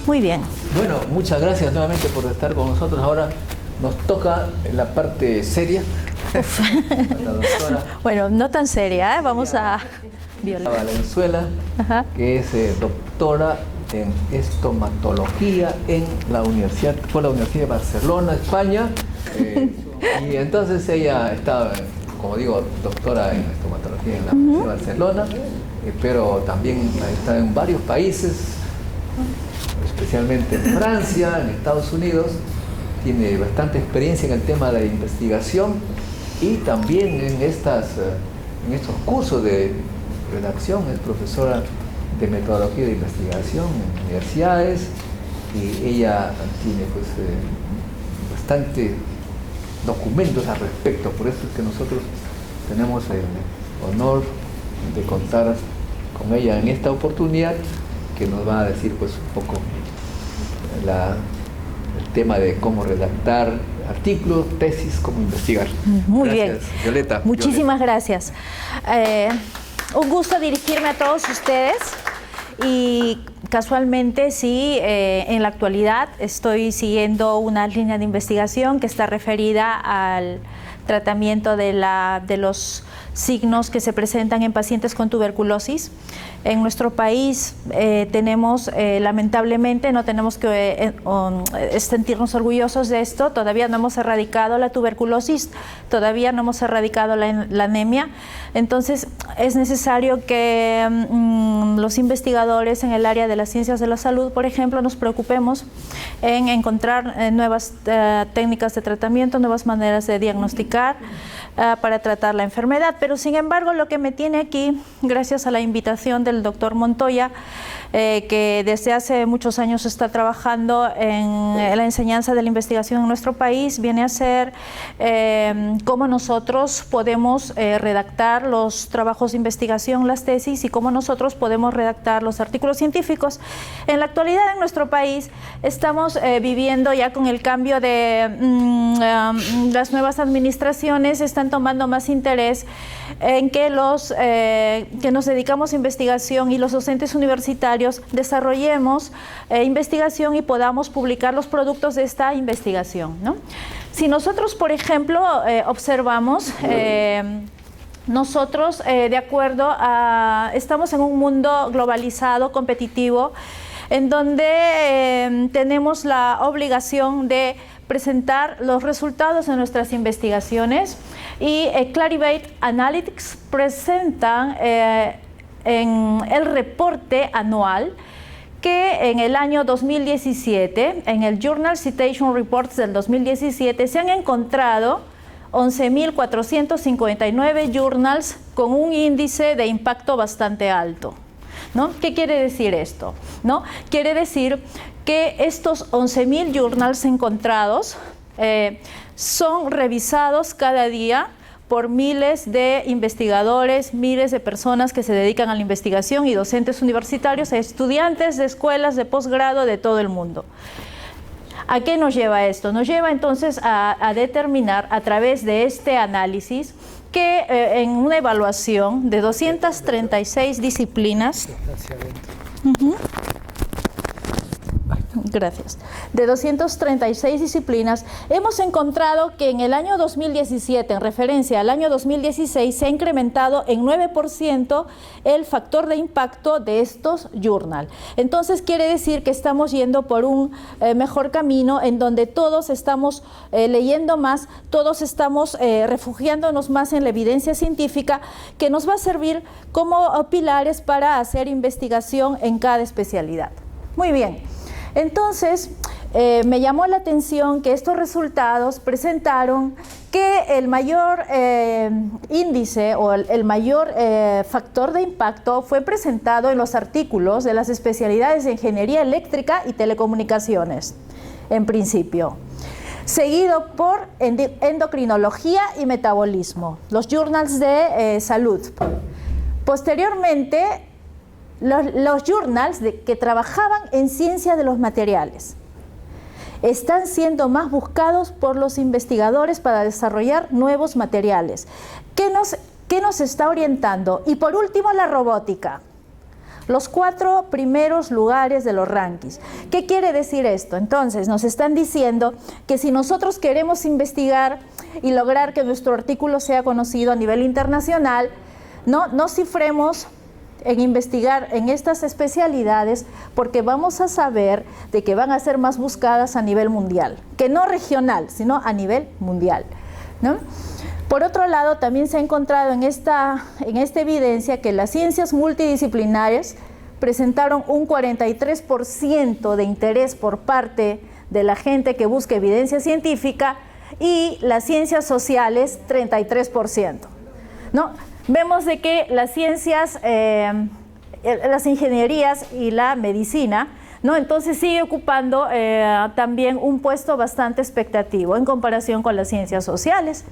Muy bien. Bueno, muchas gracias nuevamente por estar con nosotros. Ahora nos toca la parte seria. La doctora Bueno, no tan seria, ¿eh? Vamos a... Valenzuela, que es doctora en estomatología en la Universidad de Barcelona, España. Y entonces ella está, como digo, doctora en estomatología en la Universidad de Barcelona, pero también está en varios países, especialmente en Francia, en Estados Unidos. Tiene bastante experiencia en el tema de investigación y también en estos cursos de redacción. Es profesora de metodología de investigación en universidades y ella tiene pues bastante documentos al respecto. Por eso es que nosotros tenemos el honor de contar con ella en esta oportunidad, que nos va a decir pues un poco el tema de cómo redactar artículos, tesis, cómo investigar. Muy gracias, bien. Violeta. Muchísimas gracias. Un gusto dirigirme a todos ustedes y casualmente sí, en la actualidad estoy siguiendo una línea de investigación que está referida al tratamiento de los signos que se presentan en pacientes con tuberculosis. En nuestro país tenemos, lamentablemente, no tenemos que sentirnos orgullosos de esto, todavía no hemos erradicado la tuberculosis, todavía no hemos erradicado la anemia. Entonces es necesario que los investigadores en el área de las ciencias de la salud, por ejemplo, nos preocupemos en encontrar nuevas técnicas de tratamiento, nuevas maneras de diagnosticar para tratar la enfermedad. Pero sin embargo, lo que me tiene aquí, gracias a la invitación del doctor Montoya, que desde hace muchos años está trabajando en la enseñanza de la investigación en nuestro país, viene a ser cómo nosotros podemos redactar los trabajos de investigación, las tesis, y cómo nosotros podemos redactar los artículos científicos. En la actualidad en nuestro país estamos viviendo ya con el cambio de las nuevas administraciones, están tomando más interés en que que nos dedicamos a investigación y los docentes universitarios desarrollemos investigación y podamos publicar los productos de esta investigación, ¿no? Si nosotros, por ejemplo, observamos, nosotros, de acuerdo a... estamos en un mundo globalizado, competitivo, en donde tenemos la obligación de presentar los resultados de nuestras investigaciones, y Clarivate Analytics presentan en el reporte anual que en el año 2017, en el Journal Citation Reports del 2017, se han encontrado 11.459 journals con un índice de impacto bastante alto, ¿no? ¿Qué quiere decir esto? ¿No? Quiere decir que estos 11.000 journals encontrados son revisados cada día por miles de investigadores, miles de personas que se dedican a la investigación y docentes universitarios, estudiantes de escuelas de posgrado de todo el mundo. ¿A qué nos lleva esto? Nos lleva entonces a determinar a través de este análisis que en una evaluación de 236 disciplinas, gracias, de 236 disciplinas, hemos encontrado que en el año 2017, en referencia al año 2016, se ha incrementado en 9% el factor de impacto de estos journals. Entonces quiere decir que estamos yendo por un mejor camino, en donde todos estamos leyendo más, todos estamos refugiándonos más en la evidencia científica, que nos va a servir como pilares para hacer investigación en cada especialidad. Muy bien. Entonces, me llamó la atención que estos resultados presentaron que el mayor índice o el mayor factor de impacto fue presentado en los artículos de las especialidades de ingeniería eléctrica y telecomunicaciones, en principio, seguido por endocrinología y metabolismo, los journals de salud. Posteriormente, los journals que trabajaban en ciencia de los materiales están siendo más buscados por los investigadores para desarrollar nuevos materiales. ¿Qué nos está orientando? Y por último, la robótica. los 4 primeros lugares de los rankings. ¿Qué quiere decir esto? Entonces, nos están diciendo que si nosotros queremos investigar y lograr que nuestro artículo sea conocido a nivel internacional, no cifremos en investigar en estas especialidades, porque vamos a saber de que van a ser más buscadas a nivel mundial, que no regional, sino a nivel mundial, ¿no? Por otro lado, también se ha encontrado en esta evidencia que las ciencias multidisciplinares presentaron un 43% de interés por parte de la gente que busca evidencia científica, y las ciencias sociales 33%, ¿no? Vemos de que las ciencias, las ingenierías y la medicina, ¿no? Entonces sigue ocupando también un puesto bastante expectativo en comparación con las ciencias sociales.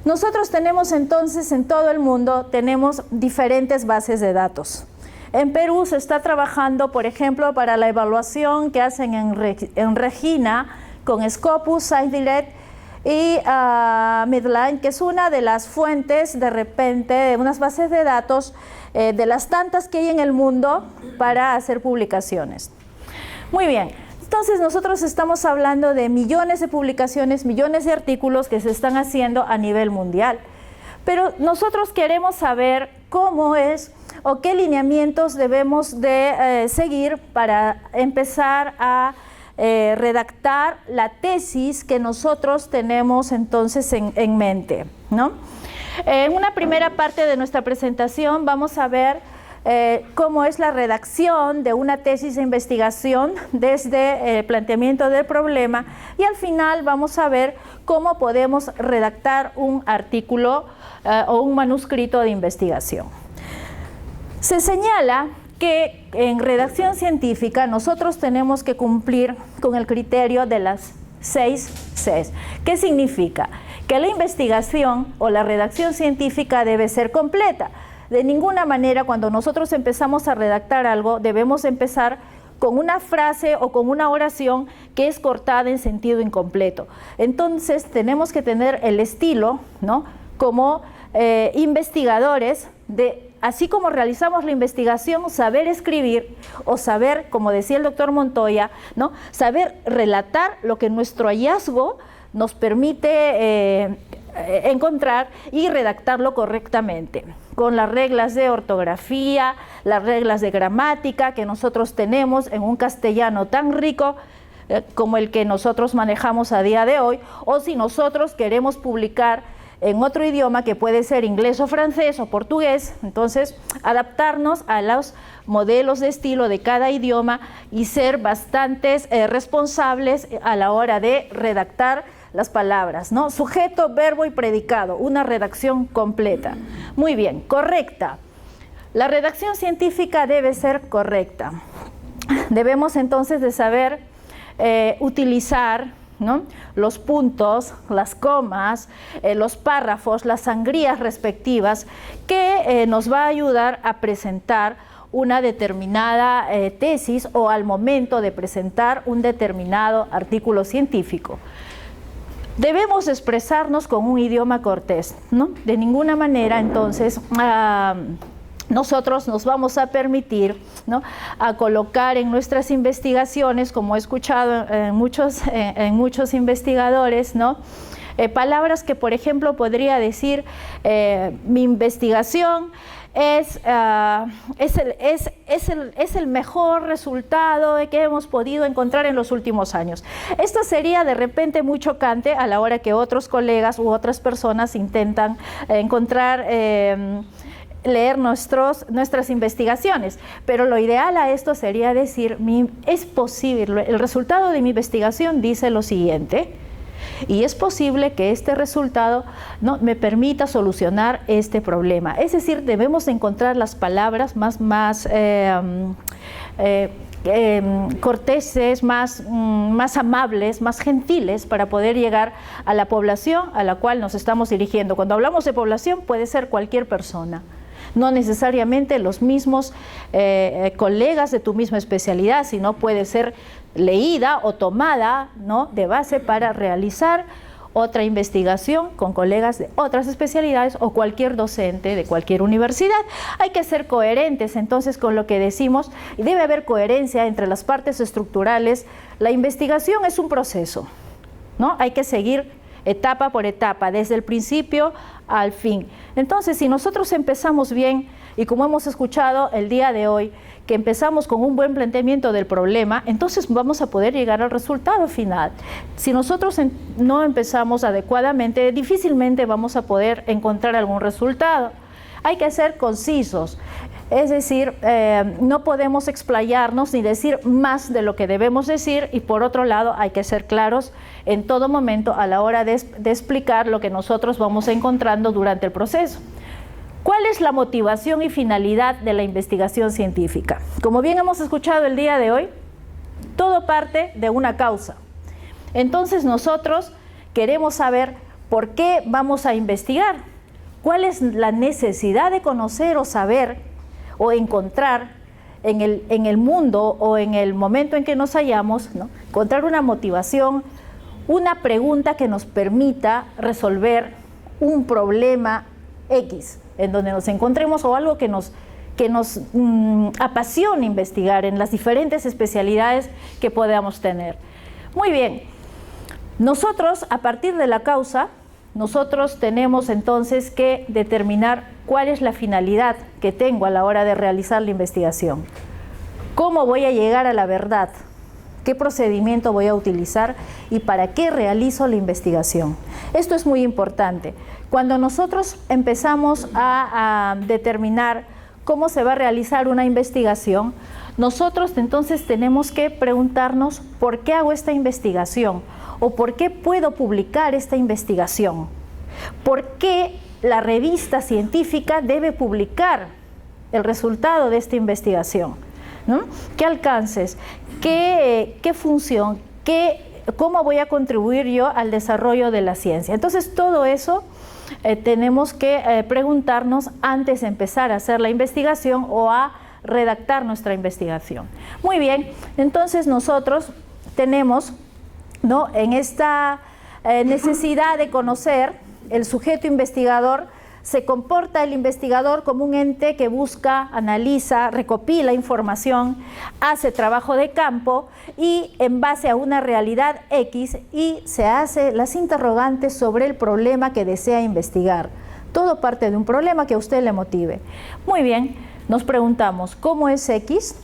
Nosotros tenemos entonces en todo el mundo, tenemos diferentes bases de datos. En Perú se está trabajando, por ejemplo, para la evaluación que hacen en Regina con Scopus, ScienceDirect y Medline, que es una de las fuentes de repente de unas bases de datos de las tantas que hay en el mundo para hacer publicaciones. Muy bien, entonces nosotros estamos hablando de millones de publicaciones, millones de artículos que se están haciendo a nivel mundial, pero nosotros queremos saber cómo es o qué lineamientos debemos de seguir para empezar a redactar la tesis que nosotros tenemos entonces en mente, ¿no? En una primera parte de nuestra presentación vamos a ver cómo es la redacción de una tesis de investigación desde el planteamiento del problema, y al final vamos a ver cómo podemos redactar un artículo o un manuscrito de investigación. Se señala que en redacción científica nosotros tenemos que cumplir con el criterio de las 6 Cs. ¿Qué significa? Que la investigación o la redacción científica debe ser completa. De ninguna manera, cuando nosotros empezamos a redactar algo, debemos empezar con una frase o con una oración que es cortada en sentido incompleto. Entonces, tenemos que tener el estilo, ¿no? Como investigadores así como realizamos la investigación, saber escribir o saber, como decía el doctor Montoya, ¿no? Saber relatar lo que nuestro hallazgo nos permite encontrar y redactarlo correctamente, con las reglas de ortografía, las reglas de gramática que nosotros tenemos en un castellano tan rico como el que nosotros manejamos a día de hoy, o si nosotros queremos publicar en otro idioma que puede ser inglés o francés o portugués, entonces adaptarnos a los modelos de estilo de cada idioma y ser bastantes responsables a la hora de redactar las palabras, ¿no? Sujeto, verbo y predicado, una redacción completa. Muy bien, correcta. La redacción científica debe ser correcta. Debemos entonces de saber utilizar, ¿no? Los puntos, las comas, los párrafos, las sangrías respectivas que nos va a ayudar a presentar una determinada tesis o al momento de presentar un determinado artículo científico. Debemos expresarnos con un idioma cortés, ¿no? De ninguna manera entonces nosotros nos vamos a permitir, ¿no?, a colocar en nuestras investigaciones, como he escuchado en muchos investigadores, ¿no?, palabras que, por ejemplo, podría decir mi investigación es el mejor resultado que hemos podido encontrar en los últimos años. Esto sería de repente muy chocante a la hora que otros colegas u otras personas intentan encontrar leer nuestras investigaciones, pero lo ideal a esto sería decir, es posible, el resultado de mi investigación dice lo siguiente, y es posible que este resultado, ¿no?, me permita solucionar este problema. Es decir, debemos encontrar las palabras más corteses, más amables, más gentiles para poder llegar a la población a la cual nos estamos dirigiendo. Cuando hablamos de población puede ser cualquier persona, no necesariamente los mismos colegas de tu misma especialidad, sino puede ser leída o tomada, ¿no?, de base para realizar otra investigación con colegas de otras especialidades o cualquier docente de cualquier universidad. Hay que ser coherentes entonces con lo que decimos y debe haber coherencia entre las partes estructurales. La investigación es un proceso, ¿no? Hay que seguir etapa por etapa, desde el principio al fin. Entonces, si nosotros empezamos bien, y como hemos escuchado el día de hoy, que empezamos con un buen planteamiento del problema, entonces vamos a poder llegar al resultado final. Si nosotros no empezamos adecuadamente, difícilmente vamos a poder encontrar algún resultado. Hay que ser concisos, es decir, no podemos explayarnos ni decir más de lo que debemos decir, y por otro lado hay que ser claros en todo momento a la hora de explicar lo que nosotros vamos encontrando durante el proceso. ¿Cuál es la motivación y finalidad de la investigación científica? Como bien hemos escuchado el día de hoy, todo parte de una causa. Entonces nosotros queremos saber por qué vamos a investigar, cuál es la necesidad de conocer o saber o encontrar en el mundo o en el momento en que nos hallamos, ¿no? Encontrar una motivación, una pregunta que nos permita resolver un problema X en donde nos encontremos, o algo que nos apasiona investigar en las diferentes especialidades que podamos tener. Muy bien, nosotros a partir de la causa, nosotros tenemos entonces que determinar cuál es la finalidad que tengo a la hora de realizar la investigación. ¿Cómo voy a llegar a la verdad? ¿Qué procedimiento voy a utilizar y para qué realizo la investigación? Esto es muy importante. Cuando nosotros empezamos a determinar cómo se va a realizar una investigación, nosotros entonces tenemos que preguntarnos por qué hago esta investigación o por qué puedo publicar esta investigación. ¿Por qué la revista científica debe publicar el resultado de esta investigación? ¿No? ¿Qué alcances? ¿Qué función? ¿Cómo voy a contribuir yo al desarrollo de la ciencia? Entonces todo eso tenemos que preguntarnos antes de empezar a hacer la investigación o a redactar nuestra investigación. Muy bien, entonces nosotros tenemos, ¿no?, en esta necesidad de conocer el sujeto investigador. Se comporta el investigador como un ente que busca, analiza, recopila información, hace trabajo de campo y en base a una realidad X y se hace las interrogantes sobre el problema que desea investigar. Todo parte de un problema que a usted le motive. Muy bien, nos preguntamos, ¿cómo es X?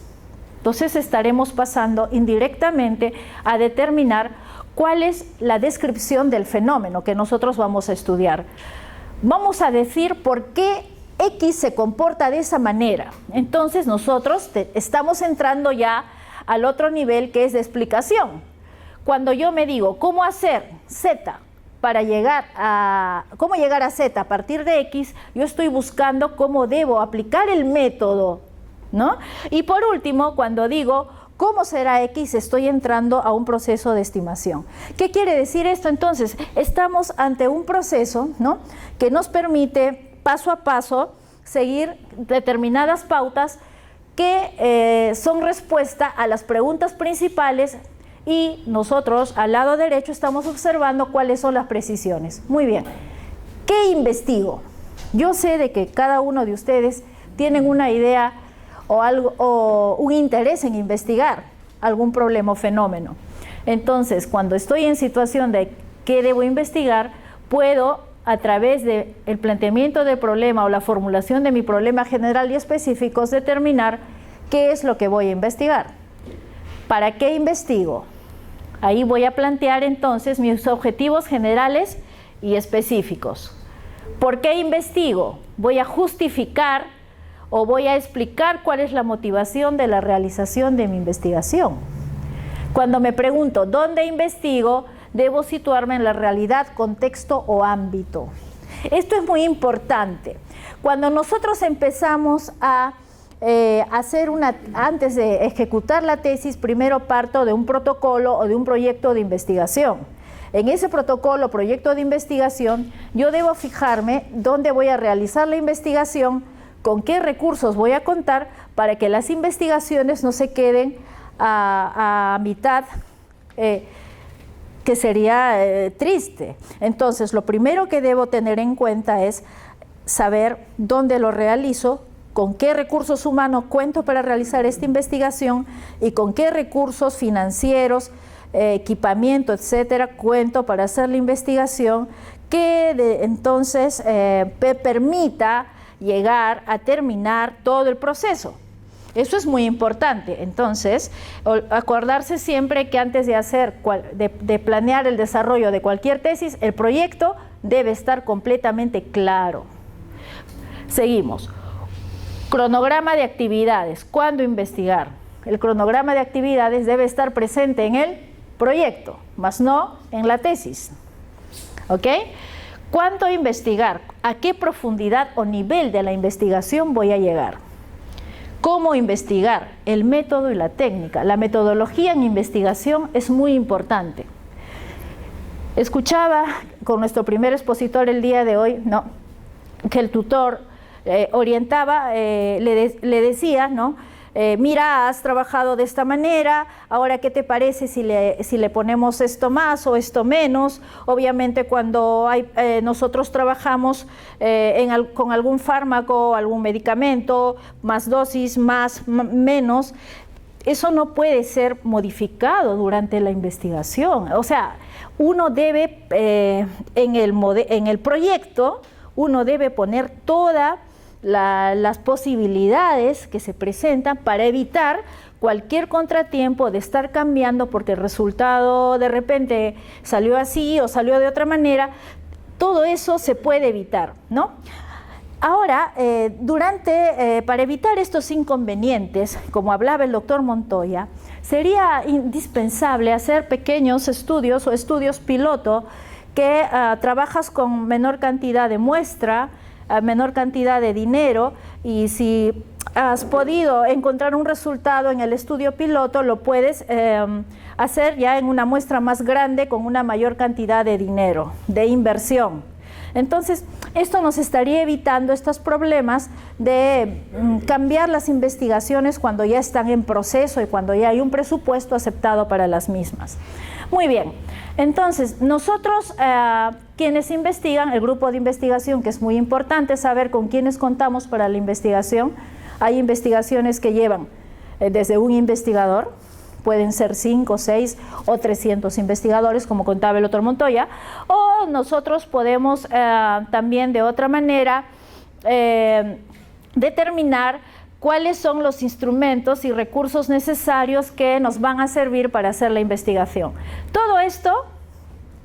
Entonces estaremos pasando indirectamente a determinar cuál es la descripción del fenómeno que nosotros vamos a estudiar. Vamos a decir por qué X se comporta de esa manera. Entonces nosotros estamos entrando ya al otro nivel, que es de explicación. Cuando yo me digo cómo hacer Z para llegar a Z a partir de X, yo estoy buscando cómo debo aplicar el método, ¿no? Y por último, cuando digo ¿cómo será X?, estoy entrando a un proceso de estimación. ¿Qué quiere decir esto? Entonces, estamos ante un proceso, ¿no?, que nos permite paso a paso seguir determinadas pautas que son respuesta a las preguntas principales, y nosotros al lado derecho estamos observando cuáles son las precisiones. Muy bien, ¿qué investigo? Yo sé de que cada uno de ustedes tienen una idea o un interés en investigar algún problema o fenómeno. Entonces, cuando estoy en situación de qué debo investigar, puedo, a través del planteamiento del problema o la formulación de mi problema general y específicos, determinar qué es lo que voy a investigar. ¿Para qué investigo? Ahí voy a plantear entonces mis objetivos generales y específicos. ¿Por qué investigo? Voy a justificar o voy a explicar cuál es la motivación de la realización de mi investigación. Cuando me pregunto ¿dónde investigo?, debo situarme en la realidad, contexto o ámbito. Esto es muy importante. Cuando nosotros empezamos a antes de ejecutar la tesis, primero parto de un protocolo o de un proyecto de investigación. En ese protocolo o proyecto de investigación, yo debo fijarme dónde voy a realizar la investigación, con qué recursos voy a contar para que las investigaciones no se queden a mitad que sería triste. Entonces, lo primero que debo tener en cuenta es saber dónde lo realizo, con qué recursos humanos cuento para realizar esta investigación y con qué recursos financieros, equipamiento, etcétera, cuento para hacer la investigación que entonces permita llegar a terminar todo el proceso. Eso es muy importante. Entonces, acordarse siempre que antes de planear el desarrollo de cualquier tesis, el proyecto debe estar completamente claro. Seguimos. Cronograma de actividades. ¿Cuándo investigar? El cronograma de actividades debe estar presente en el proyecto, más no en la tesis. ¿Ok? ¿Cuánto investigar? ¿A qué profundidad o nivel de la investigación voy a llegar? ¿Cómo investigar? El método y la técnica. La metodología en investigación es muy importante. Escuchaba con nuestro primer expositor el día de hoy, ¿no?, que el tutor orientaba, le decía, ¿no?, mira, has trabajado de esta manera, ahora ¿qué te parece si le ponemos esto más o esto menos? Obviamente cuando nosotros trabajamos con algún fármaco, algún medicamento, más dosis, menos, eso no puede ser modificado durante la investigación. O sea, uno debe, en el proyecto, uno debe poner todas las posibilidades que se presentan para evitar cualquier contratiempo de estar cambiando porque el resultado de repente salió así o salió de otra manera. Todo eso se puede evitar, ¿no? Ahora, para evitar estos inconvenientes, como hablaba el doctor Montoya, sería indispensable hacer pequeños estudios o estudios piloto que trabajas con menor cantidad de muestra, menor cantidad de dinero, y si has podido encontrar un resultado en el estudio piloto, lo puedes hacer ya en una muestra más grande con una mayor cantidad de dinero, de inversión. Entonces, esto nos estaría evitando estos problemas de cambiar las investigaciones cuando ya están en proceso y cuando ya hay un presupuesto aceptado para las mismas. Muy bien, entonces nosotros quienes investigan, el grupo de investigación, que es muy importante saber con quiénes contamos para la investigación. Hay investigaciones que llevan desde un investigador, pueden ser 5, 6 o 300 investigadores, como contaba el doctor Montoya, o nosotros podemos también de otra manera determinar cuáles son los instrumentos y recursos necesarios que nos van a servir para hacer la investigación. Todo esto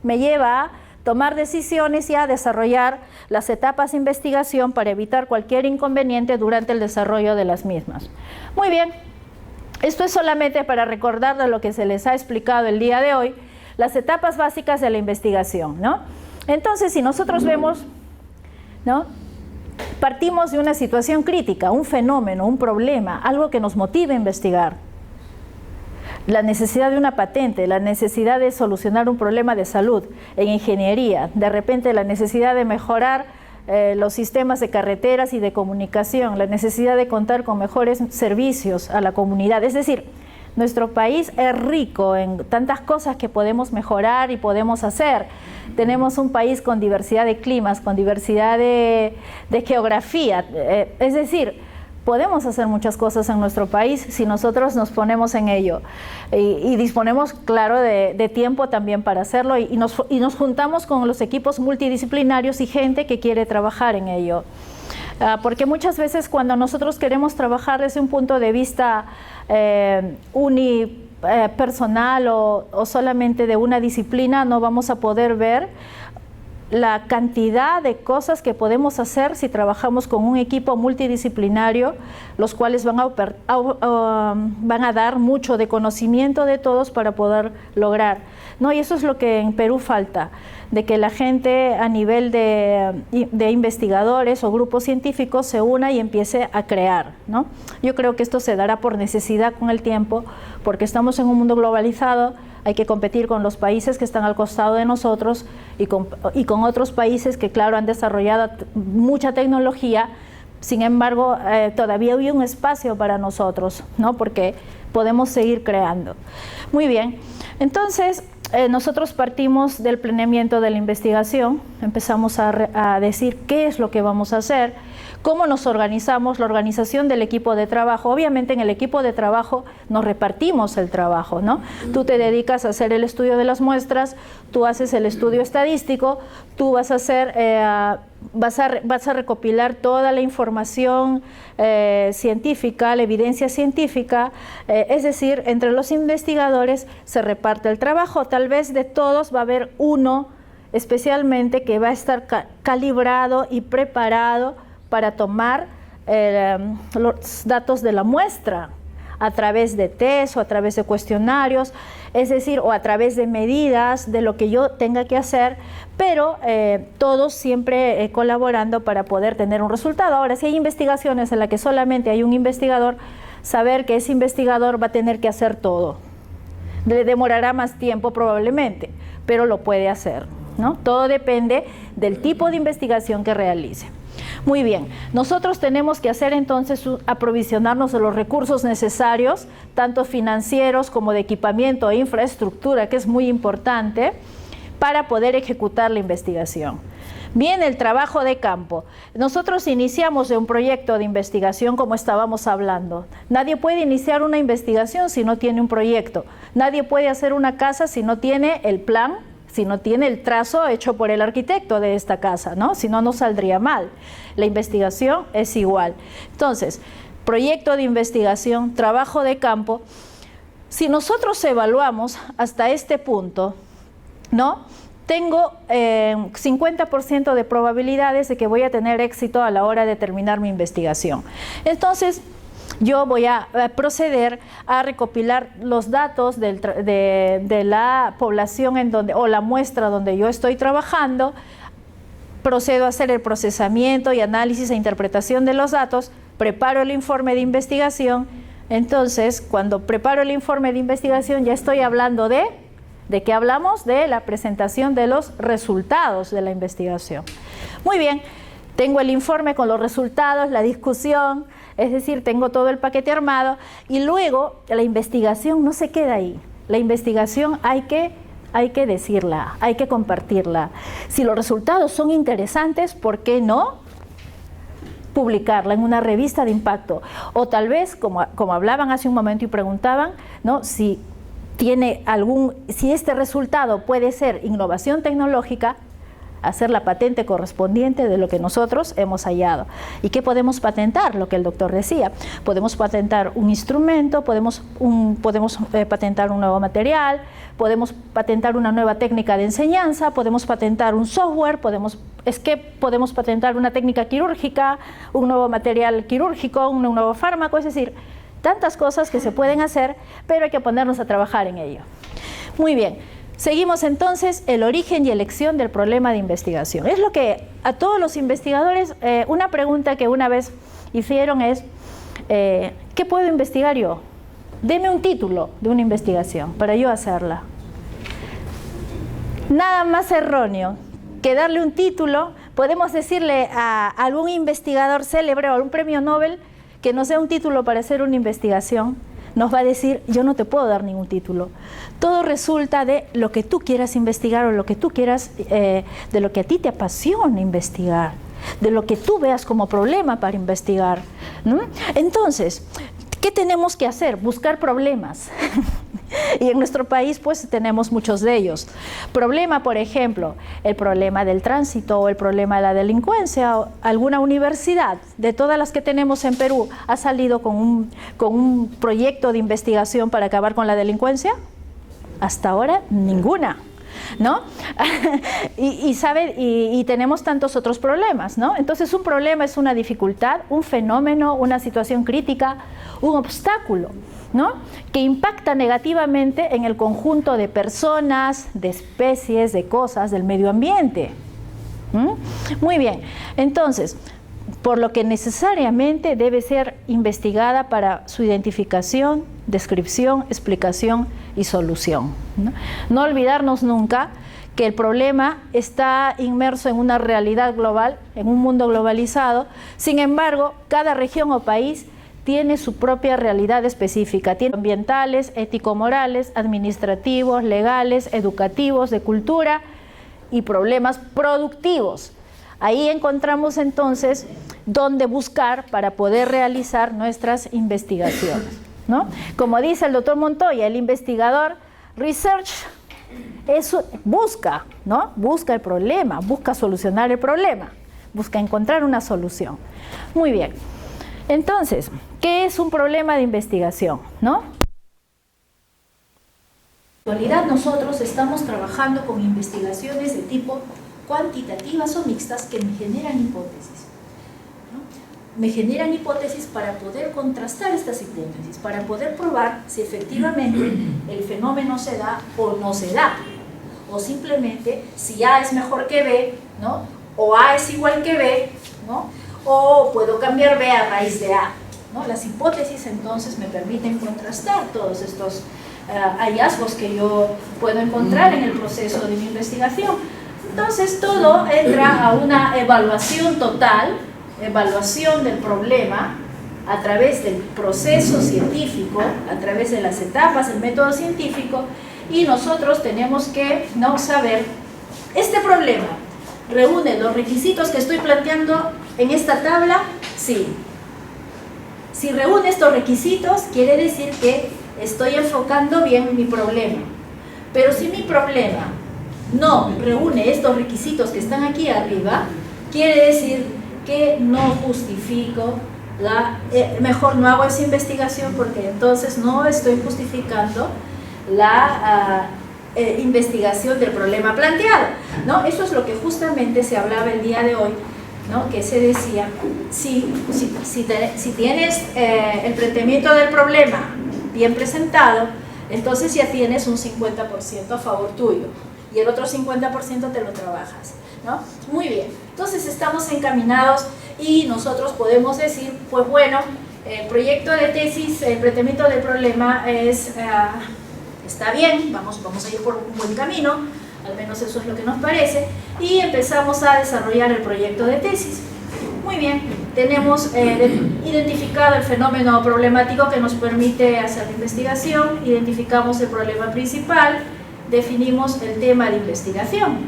me lleva a tomar decisiones y a desarrollar las etapas de investigación para evitar cualquier inconveniente durante el desarrollo de las mismas. Muy bien, esto es solamente para recordar de lo que se les ha explicado el día de hoy, las etapas básicas de la investigación, ¿no? Entonces, si nosotros vemos, ¿no?, partimos de una situación crítica, un fenómeno, un problema, algo que nos motive a investigar. La necesidad de una patente, la necesidad de solucionar un problema de salud, en ingeniería, de repente la necesidad de mejorar los sistemas de carreteras y de comunicación, la necesidad de contar con mejores servicios a la comunidad. Es decir, nuestro país es rico en tantas cosas que podemos mejorar y podemos hacer. Tenemos un país con diversidad de climas, con diversidad de geografía, es decir, podemos hacer muchas cosas en nuestro país si nosotros nos ponemos en ello y disponemos, claro, de tiempo también para hacerlo y nos juntamos con los equipos multidisciplinarios y gente que quiere trabajar en ello. Porque muchas veces cuando nosotros queremos trabajar desde un punto de vista unipersonal o solamente de una disciplina, no vamos a poder ver la cantidad de cosas que podemos hacer si trabajamos con un equipo multidisciplinario, los cuales van a dar mucho de conocimiento de todos para poder lograr, ¿no? Y eso es lo que en Perú falta, de que la gente a nivel de investigadores o grupos científicos se una y empiece a crear, ¿no? Yo creo que esto se dará por necesidad con el tiempo, porque estamos en un mundo globalizado. Hay que competir con los países que están al costado de nosotros y con otros países que, claro, han desarrollado mucha tecnología. Sin embargo, todavía hay un espacio para nosotros, ¿no?, porque podemos seguir creando. Muy bien, entonces, nosotros partimos del planeamiento de la investigación, empezamos a decir qué es lo que vamos a hacer, cómo nos organizamos, la organización del equipo de trabajo. Obviamente en el equipo de trabajo nos repartimos el trabajo, ¿no? Tú te dedicas a hacer el estudio de las muestras, tú haces el estudio estadístico, tú vas a hacer, vas a recopilar toda la información científica, la evidencia científica, es decir, entre los investigadores se reparte el trabajo. Tal vez de todos va a haber uno especialmente que va a estar calibrado y preparado para tomar los datos de la muestra a través de test o a través de cuestionarios, es decir, o a través de medidas de lo que yo tenga que hacer, pero todos siempre colaborando para poder tener un resultado. Ahora, si hay investigaciones en las que solamente hay un investigador, saber que ese investigador va a tener que hacer todo. Le demorará más tiempo probablemente, pero lo puede hacer, ¿no? Todo depende del tipo de investigación que realice. Muy bien, nosotros tenemos que hacer entonces aprovisionarnos de los recursos necesarios, tanto financieros como de equipamiento e infraestructura, que es muy importante, para poder ejecutar la investigación. Bien, el trabajo de campo. Nosotros iniciamos de un proyecto de investigación como estábamos hablando. Nadie puede iniciar una investigación si no tiene un proyecto. Nadie puede hacer una casa si no tiene el plan, si no tiene el trazo hecho por el arquitecto de esta casa, ¿no? Si no, no saldría mal. La investigación es igual. Entonces, proyecto de investigación, trabajo de campo. Si nosotros evaluamos hasta este punto, ¿no? Tengo 50% de probabilidades de que voy a tener éxito a la hora de terminar mi investigación. Entonces, yo voy a proceder a recopilar los datos de la población en donde, o la muestra donde yo estoy trabajando, procedo a hacer el procesamiento y análisis e interpretación de los datos, preparo el informe de investigación. Entonces, cuando preparo el informe de investigación ya estoy hablando ¿de qué hablamos? De la presentación de los resultados de la investigación. Muy bien, tengo el informe con los resultados, la discusión, es decir, tengo todo el paquete armado y luego la investigación no se queda ahí. La investigación hay que decirla, hay que compartirla. Si los resultados son interesantes, ¿por qué no publicarla en una revista de impacto? O tal vez, como hablaban hace un momento y preguntaban, ¿no? Si este resultado puede ser innovación tecnológica, hacer la patente correspondiente de lo que nosotros hemos hallado. ¿Y qué podemos patentar? Lo que el doctor decía. Podemos patentar un instrumento, podemos patentar un nuevo material, podemos patentar una nueva técnica de enseñanza, podemos patentar un software, podemos patentar una técnica quirúrgica, un nuevo material quirúrgico, un nuevo fármaco, es decir, tantas cosas que se pueden hacer, pero hay que ponernos a trabajar en ello. Muy bien. Seguimos entonces el origen y elección del problema de investigación. Es lo que a todos los investigadores, una pregunta que una vez hicieron es, ¿qué puedo investigar yo? Deme un título de una investigación para yo hacerla. Nada más erróneo que darle un título. Podemos decirle a algún investigador célebre o algún premio Nobel que nos dé un título para hacer una investigación. Nos va a decir, yo no te puedo dar ningún título. Todo resulta de lo que tú quieras investigar o lo que tú quieras, de lo que a ti te apasiona investigar, de lo que tú veas como problema para investigar, ¿no? Entonces, ¿qué tenemos que hacer? Buscar problemas. Y en nuestro país pues tenemos muchos de ellos. Problema, por ejemplo, el problema del tránsito o el problema de la delincuencia. O alguna universidad de todas las que tenemos en Perú ha salido con un proyecto de investigación para acabar con la delincuencia. Hasta ahora ninguna, ¿no? y tenemos tantos otros problemas, ¿no? Entonces un problema es una dificultad, un fenómeno, una situación crítica, un obstáculo, ¿no? Que impacta negativamente en el conjunto de personas, de especies, de cosas, del medio ambiente. Muy bien, entonces, por lo que necesariamente debe ser investigada para su identificación, descripción, explicación y solución, ¿no? No olvidarnos nunca que el problema está inmerso en una realidad global, en un mundo globalizado. Sin embargo, cada región o país tiene su propia realidad específica, tiene ambientales, ético-morales, administrativos, legales, educativos, de cultura y problemas productivos. Ahí encontramos entonces dónde buscar para poder realizar nuestras investigaciones, ¿no? Como dice el doctor Montoya, el investigador research busca, ¿no? Busca el problema, busca solucionar el problema, busca encontrar una solución. Muy bien. Entonces, ¿qué es un problema de investigación, no? En la actualidad nosotros estamos trabajando con investigaciones de tipo cuantitativas o mixtas que me generan hipótesis, ¿no? Me generan hipótesis para poder contrastar estas hipótesis, para poder probar si efectivamente el fenómeno se da o no se da, o simplemente si A es mejor que B, ¿no? O A es igual que B, ¿no? O puedo cambiar B a raíz de A, ¿no? Las hipótesis entonces me permiten contrastar todos estos hallazgos que yo puedo encontrar en el proceso de mi investigación. Entonces todo entra a una evaluación total, evaluación del problema a través del proceso científico, a través de las etapas del método científico, y nosotros tenemos que saber, este problema reúne los requisitos que estoy planteando en esta tabla, sí. Si reúne estos requisitos, quiere decir que estoy enfocando bien mi problema. Pero si mi problema no reúne estos requisitos que están aquí arriba, quiere decir que no justifico, mejor no hago esa investigación, porque entonces no estoy justificando la investigación del problema planteado, ¿no? Eso es lo que justamente se hablaba el día de hoy, ¿no? Que se decía, si tienes el planteamiento del problema bien presentado, entonces ya tienes un 50% a favor tuyo y el otro 50% te lo trabajas, ¿no? Muy bien, entonces estamos encaminados y nosotros podemos decir, pues bueno, el proyecto de tesis, el planteamiento del problema está bien, vamos a ir por un buen camino, al menos eso es lo que nos parece, y empezamos a desarrollar el proyecto de tesis. Muy bien, tenemos identificado el fenómeno problemático que nos permite hacer la investigación, identificamos el problema principal, definimos el tema de investigación.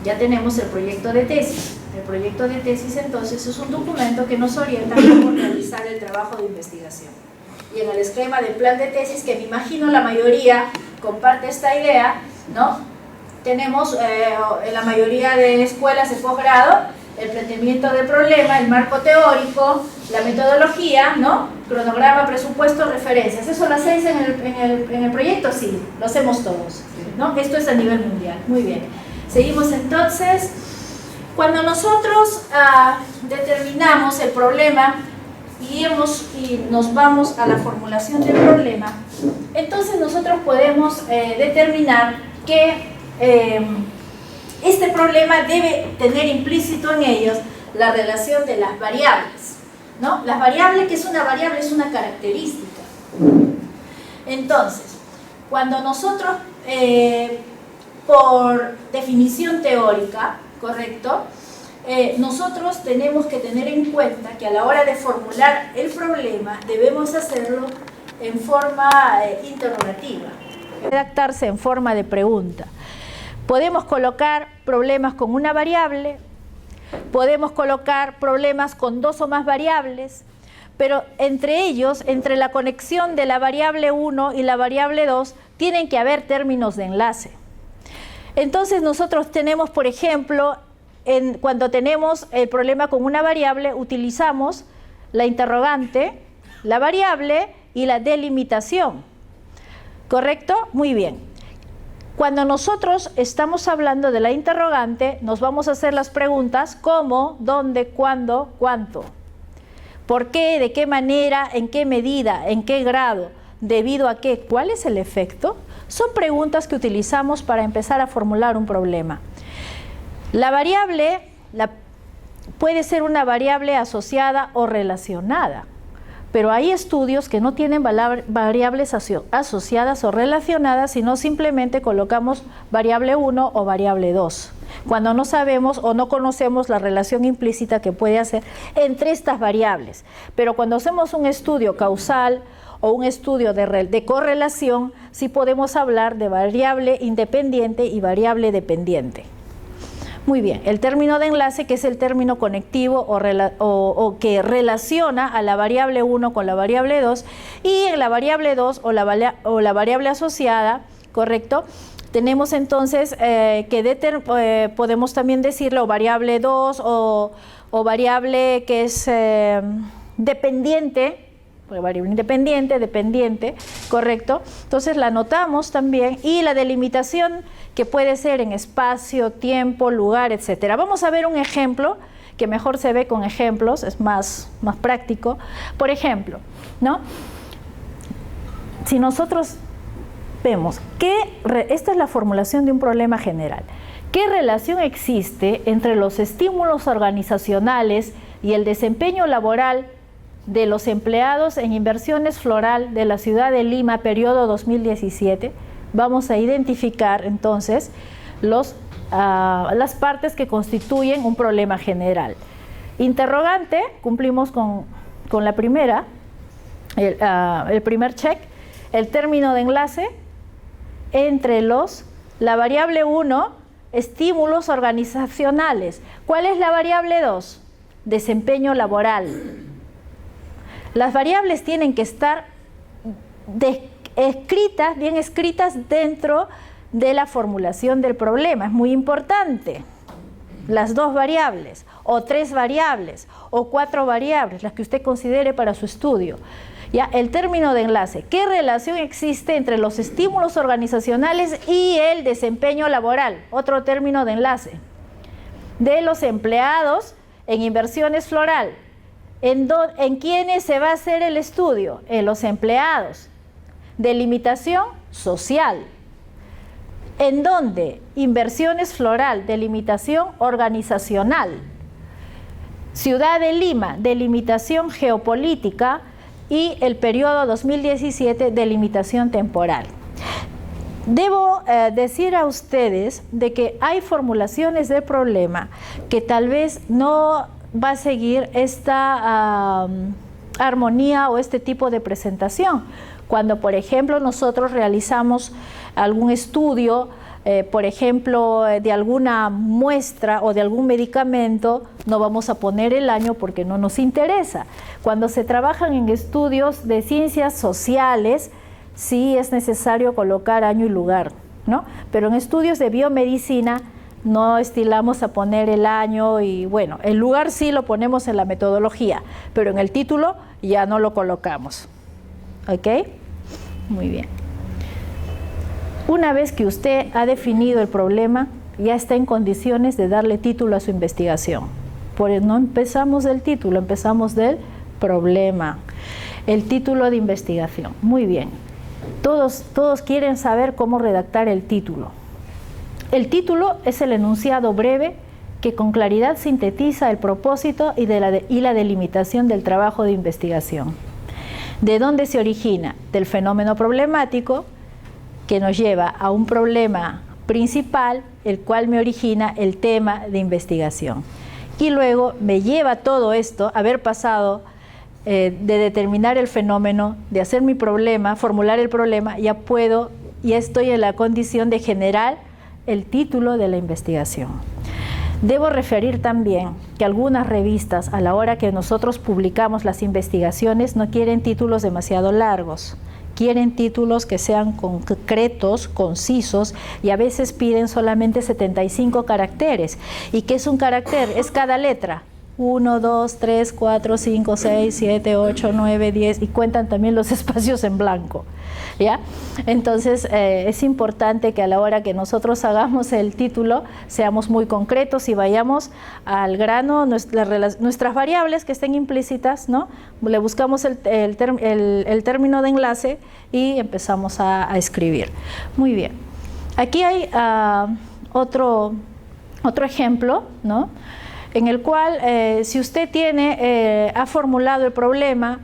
Ya tenemos el proyecto de tesis. El proyecto de tesis entonces es un documento que nos orienta a cómo realizar el trabajo de investigación. Y en el esquema del plan de tesis, que me imagino la mayoría comparte esta idea, ¿no? Tenemos en la mayoría de escuelas de posgrado el planteamiento del problema, el marco teórico, la metodología, ¿no? Cronograma, presupuesto, referencias. ¿Eso lo hacéis en el proyecto? Sí, lo hacemos todos, ¿no? Esto es a nivel mundial. Muy bien. Seguimos entonces. Cuando nosotros determinamos el problema y nos vamos a la formulación del problema, entonces nosotros podemos determinar que este problema debe tener implícito en ellos la relación de las variables, ¿no? Las variables, ¿qué es una variable? Es una característica. Entonces, cuando nosotros, por definición teórica, ¿correcto? Nosotros tenemos que tener en cuenta que a la hora de formular el problema debemos hacerlo en forma interrogativa. Redactarse en forma de pregunta. Podemos colocar problemas con una variable, podemos colocar problemas con dos o más variables, pero entre ellos, entre la conexión de la variable 1 y la variable 2, tienen que haber términos de enlace. Entonces nosotros tenemos, por ejemplo, cuando tenemos el problema con una variable, utilizamos la interrogante, la variable y la delimitación. ¿Correcto? Muy bien. Cuando nosotros estamos hablando de la interrogante, nos vamos a hacer las preguntas cómo, dónde, cuándo, cuánto. ¿Por qué? ¿De qué manera? ¿En qué medida? ¿En qué grado? ¿Debido a qué? ¿Cuál es el efecto? Son preguntas que utilizamos para empezar a formular un problema. La variable puede ser una variable asociada o relacionada, pero hay estudios que no tienen variables asociadas o relacionadas, sino simplemente colocamos variable 1 o variable 2. cuando no sabemos o no conocemos la relación implícita que puede hacer entre estas variables. Pero cuando hacemos un estudio causal o un estudio de correlación, sí podemos hablar de variable independiente y variable dependiente. Muy bien, el término de enlace, que es el término conectivo o que relaciona a la variable 1 con la variable 2, y en la variable 2 o la variable asociada, ¿correcto? Tenemos entonces podemos también decirle o variable 2 o variable que es dependiente, variable independiente, dependiente, ¿correcto? Entonces la anotamos también, y la delimitación que puede ser en espacio, tiempo, lugar, etcétera. Vamos a ver un ejemplo que mejor se ve con ejemplos, es más práctico. Por ejemplo, ¿no? Si nosotros vemos esta es la formulación de un problema general. ¿Qué relación existe entre los estímulos organizacionales y el desempeño laboral de los empleados en Inversiones Floral de la ciudad de Lima, periodo 2017? Vamos a identificar entonces las partes que constituyen un problema general. Interrogante, cumplimos con la primera, el primer check. El término de enlace entre la variable 1, estímulos organizacionales. ¿Cuál es la variable 2? Desempeño laboral. Las variables tienen que estar bien escritas dentro de la formulación del problema. Es muy importante. Las 2 variables, o 3 variables, o 4 variables, las que usted considere para su estudio. Ya, el término de enlace. ¿Qué relación existe entre los estímulos organizacionales y el desempeño laboral? Otro término de enlace. De los empleados en Inversiones Floral. ¿En quiénes se va a hacer el estudio? En los empleados. Delimitación social. ¿En dónde? Inversiones Floral, delimitación organizacional. Ciudad de Lima, delimitación geopolítica, y el periodo 2017, delimitación temporal. Debo decir a ustedes de que hay formulaciones del problema que tal vez no va a seguir esta armonía o este tipo de presentación. Cuando, por ejemplo, nosotros realizamos algún estudio, por ejemplo, de alguna muestra o de algún medicamento, no vamos a poner el año porque no nos interesa. Cuando se trabajan en estudios de ciencias sociales, sí es necesario colocar año y lugar, ¿no? Pero en estudios de biomedicina no estilamos a poner el año y, bueno, el lugar sí lo ponemos en la metodología, pero en el título ya no lo colocamos. ¿Ok? Muy bien. Una vez que usted ha definido el problema, ya está en condiciones de darle título a su investigación. No empezamos del título, empezamos del problema. El título de investigación. Muy bien. Todos quieren saber cómo redactar el título. El título es el enunciado breve que con claridad sintetiza el propósito y la delimitación del trabajo de investigación. ¿De dónde se origina? Del fenómeno problemático, que nos lleva a un problema principal, el cual me origina el tema de investigación. Y luego me lleva todo esto, haber pasado de determinar el fenómeno, de hacer mi problema, formular el problema, ya estoy en la condición de generar el título de la investigación. Debo referir también que algunas revistas, a la hora que nosotros publicamos las investigaciones, no quieren títulos demasiado largos. Quieren títulos que sean concretos, concisos, y a veces piden solamente 75 caracteres. ¿Y qué es un carácter? Es cada letra. 1, 2, 3, 4, 5, 6, 7, 8, 9, 10, y cuentan también los espacios en blanco. ¿Ya? Entonces es importante que a la hora que nosotros hagamos el título seamos muy concretos y vayamos al grano, nuestras variables que estén implícitas, ¿no? Le buscamos el término de enlace y empezamos a escribir. Muy bien. Aquí hay otro ejemplo, ¿no? En el cual si usted ha formulado el problema,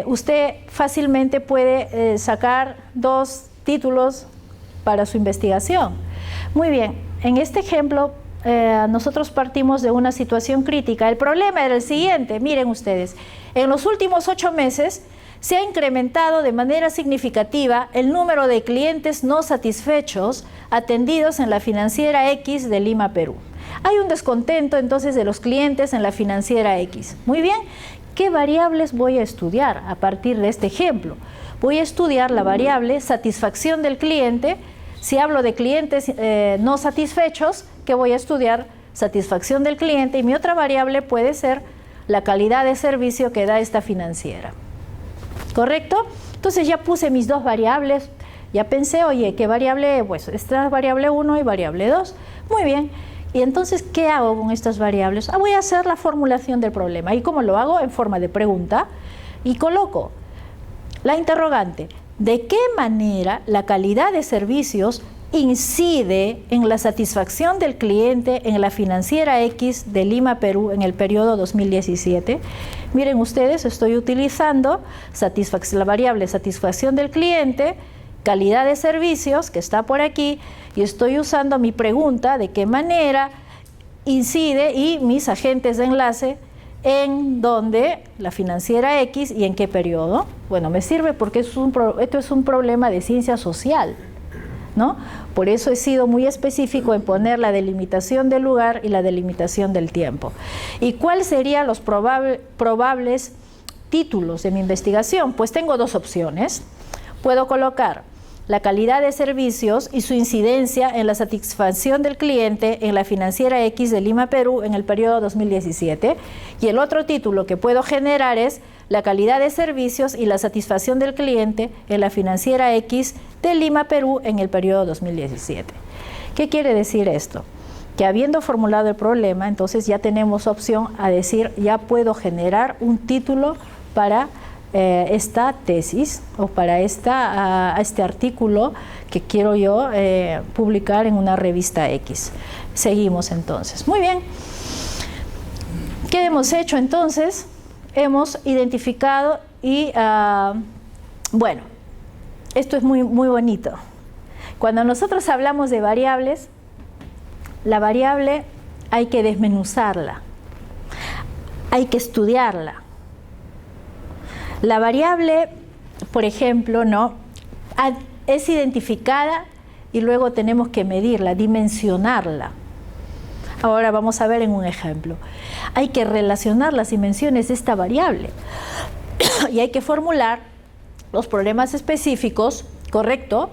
usted fácilmente puede sacar 2 títulos para su investigación. Muy bien, en este ejemplo nosotros partimos de una situación crítica. El problema era el siguiente, miren ustedes, en los últimos 8 meses se ha incrementado de manera significativa el número de clientes no satisfechos atendidos en la Financiera X de Lima, Perú. Hay un descontento entonces de los clientes en la Financiera X. Muy bien, ¿qué variables voy a estudiar a partir de este ejemplo? Voy a estudiar la variable satisfacción del cliente. Si hablo de clientes no satisfechos, ¿qué voy a estudiar? Satisfacción del cliente, y mi otra variable puede ser la calidad de servicio que da esta financiera. ¿Correcto? Entonces ya puse mis 2 variables, ya pensé, oye, ¿qué variable? Pues esta es variable 1 y variable 2. Muy bien. Y entonces, ¿qué hago con estas variables? Voy a hacer la formulación del problema. ¿Y cómo lo hago? En forma de pregunta. Y coloco la interrogante. ¿De qué manera la calidad de servicios incide en la satisfacción del cliente en la Financiera X de Lima, Perú, en el periodo 2017? Miren ustedes, estoy utilizando la variable satisfacción del cliente, calidad de servicios, que está por aquí, y estoy usando mi pregunta, ¿de qué manera incide? Y mis agentes de enlace, en dónde, la Financiera X, y en qué periodo. Bueno, me sirve porque esto es un problema de ciencia social, ¿no? Por eso he sido muy específico en poner la delimitación del lugar y la delimitación del tiempo. ¿Y cuáles serían los probables títulos de mi investigación? Pues tengo 2 opciones. Puedo colocar la calidad de servicios y su incidencia en la satisfacción del cliente en la Financiera X de Lima, Perú, en el periodo 2017. Y el otro título que puedo generar es la calidad de servicios y la satisfacción del cliente en la Financiera X de Lima, Perú, en el periodo 2017. ¿Qué quiere decir esto? Que habiendo formulado el problema, entonces ya tenemos opción a decir, ya puedo generar un título para esta tesis o para este artículo que quiero yo publicar en una revista X. Seguimos entonces. Muy bien. ¿Qué hemos hecho entonces? Hemos identificado y, bueno, esto es muy bonito. Cuando nosotros hablamos de variables, la variable hay que desmenuzarla, hay que estudiarla. La variable, por ejemplo, ¿no?, es identificada y luego tenemos que medirla, dimensionarla. Ahora vamos a ver en un ejemplo. Hay que relacionar las dimensiones de esta variable y hay que formular los problemas específicos, ¿correcto?,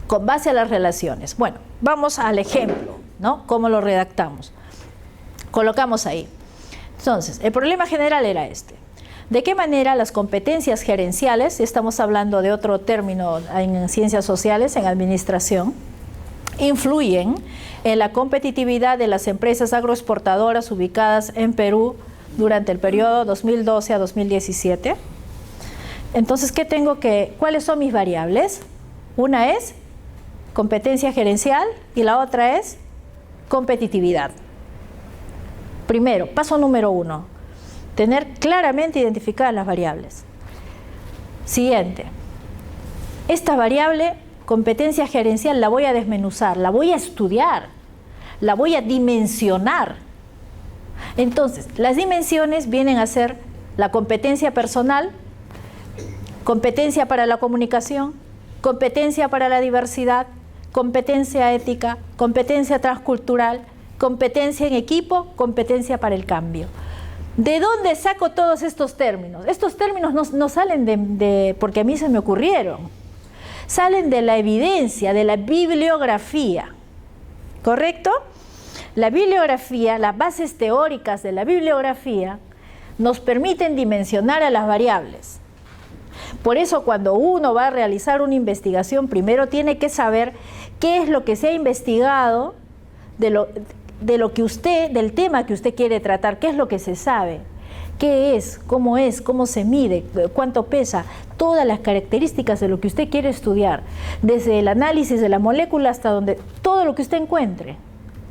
con base a las relaciones. Bueno, vamos al ejemplo, ¿no? ¿Cómo lo redactamos? Colocamos ahí. Entonces, el problema general era este. ¿De qué manera las competencias gerenciales, estamos hablando de otro término en ciencias sociales, en administración, influyen en la competitividad de las empresas agroexportadoras ubicadas en Perú durante el periodo 2012 a 2017? Entonces, ¿cuáles son mis variables? Una es competencia gerencial y la otra es competitividad. Primero, paso número 1. Tener claramente identificadas las variables. Siguiente. Esta variable, competencia gerencial, la voy a desmenuzar, la voy a estudiar, la voy a dimensionar. Entonces, las dimensiones vienen a ser la competencia personal, competencia para la comunicación, competencia para la diversidad, competencia ética, competencia transcultural, competencia en equipo, competencia para el cambio. ¿De dónde saco todos estos términos? Estos términos no salen porque a mí se me ocurrieron. Salen de la evidencia, de la bibliografía. ¿Correcto? La bibliografía, las bases teóricas de la bibliografía nos permiten dimensionar a las variables. Por eso cuando uno va a realizar una investigación, primero tiene que saber qué es lo que se ha investigado del tema que usted quiere tratar, qué es lo que se sabe, qué es, cómo se mide, cuánto pesa, todas las características de lo que usted quiere estudiar, desde el análisis de la molécula hasta todo lo que usted encuentre,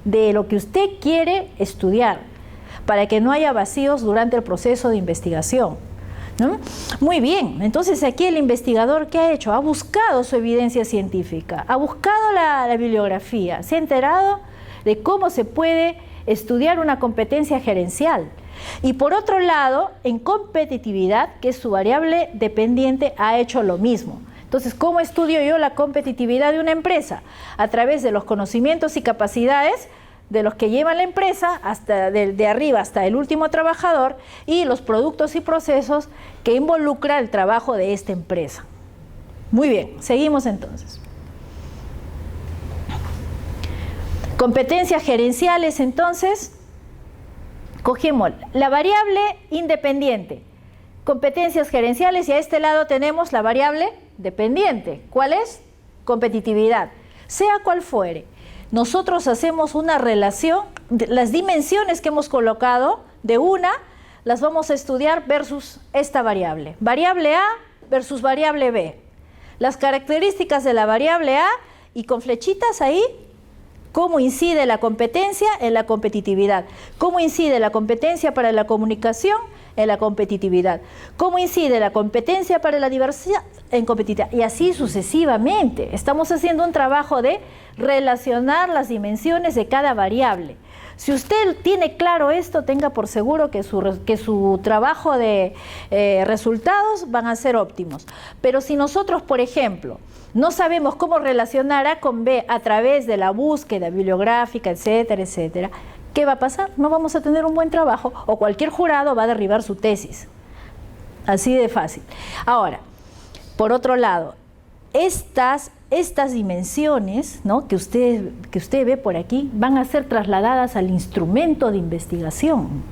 de lo que usted quiere estudiar, para que no haya vacíos durante el proceso de investigación, ¿no? Muy bien, entonces aquí el investigador, ¿qué ha hecho? Ha buscado su evidencia científica, ha buscado la bibliografía, se ha enterado de cómo se puede estudiar una competencia gerencial. Y por otro lado, en competitividad, que es su variable dependiente, ha hecho lo mismo. Entonces, ¿cómo estudio yo la competitividad de una empresa? A través de los conocimientos y capacidades de los que llevan la empresa, hasta de arriba hasta el último trabajador, y los productos y procesos que involucra el trabajo de esta empresa. Muy bien, seguimos entonces. Competencias gerenciales, entonces, cogemos la variable independiente, competencias gerenciales, y a este lado tenemos la variable dependiente. ¿Cuál es? Competitividad. Sea cual fuere, nosotros hacemos una relación, las dimensiones que hemos colocado de una, las vamos a estudiar versus esta variable. Variable A versus variable B. Las características de la variable A, y con flechitas ahí, cómo incide la competencia en la competitividad, cómo incide la competencia para la comunicación en la competitividad, cómo incide la competencia para la diversidad en competitividad, y así sucesivamente. Estamos haciendo un trabajo de relacionar las dimensiones de cada variable. Si usted tiene claro esto, tenga por seguro que su trabajo de resultados van a ser óptimos. Pero si nosotros, por ejemplo, no sabemos cómo relacionar A con B a través de la búsqueda bibliográfica, etcétera, etcétera, ¿qué va a pasar? No vamos a tener un buen trabajo, o cualquier jurado va a derribar su tesis. Así de fácil. Ahora, por otro lado, estas dimensiones, ¿no?, que usted ve por aquí, van a ser trasladadas al instrumento de investigación.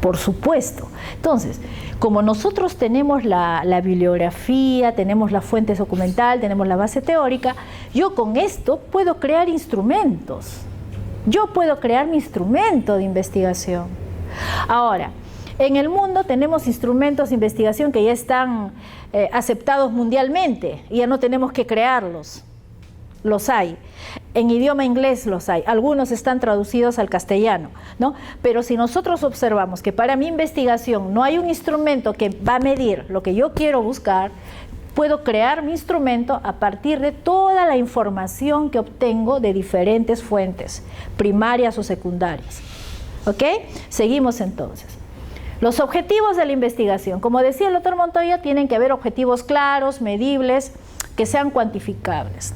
Por supuesto. Entonces, como nosotros tenemos la bibliografía, tenemos la fuente documental, tenemos la base teórica, yo con esto puedo crear instrumentos. Yo puedo crear mi instrumento de investigación. Ahora, en el mundo tenemos instrumentos de investigación que ya están aceptados mundialmente y ya no tenemos que crearlos. Los hay. En idioma inglés los hay. Algunos están traducidos al castellano, ¿no? Pero si nosotros observamos que para mi investigación no hay un instrumento que va a medir lo que yo quiero buscar, puedo crear mi instrumento a partir de toda la información que obtengo de diferentes fuentes, primarias o secundarias. ¿Ok? Seguimos entonces. Los objetivos de la investigación. Como decía el doctor Montoya, tienen que haber objetivos claros, medibles, que sean cuantificables.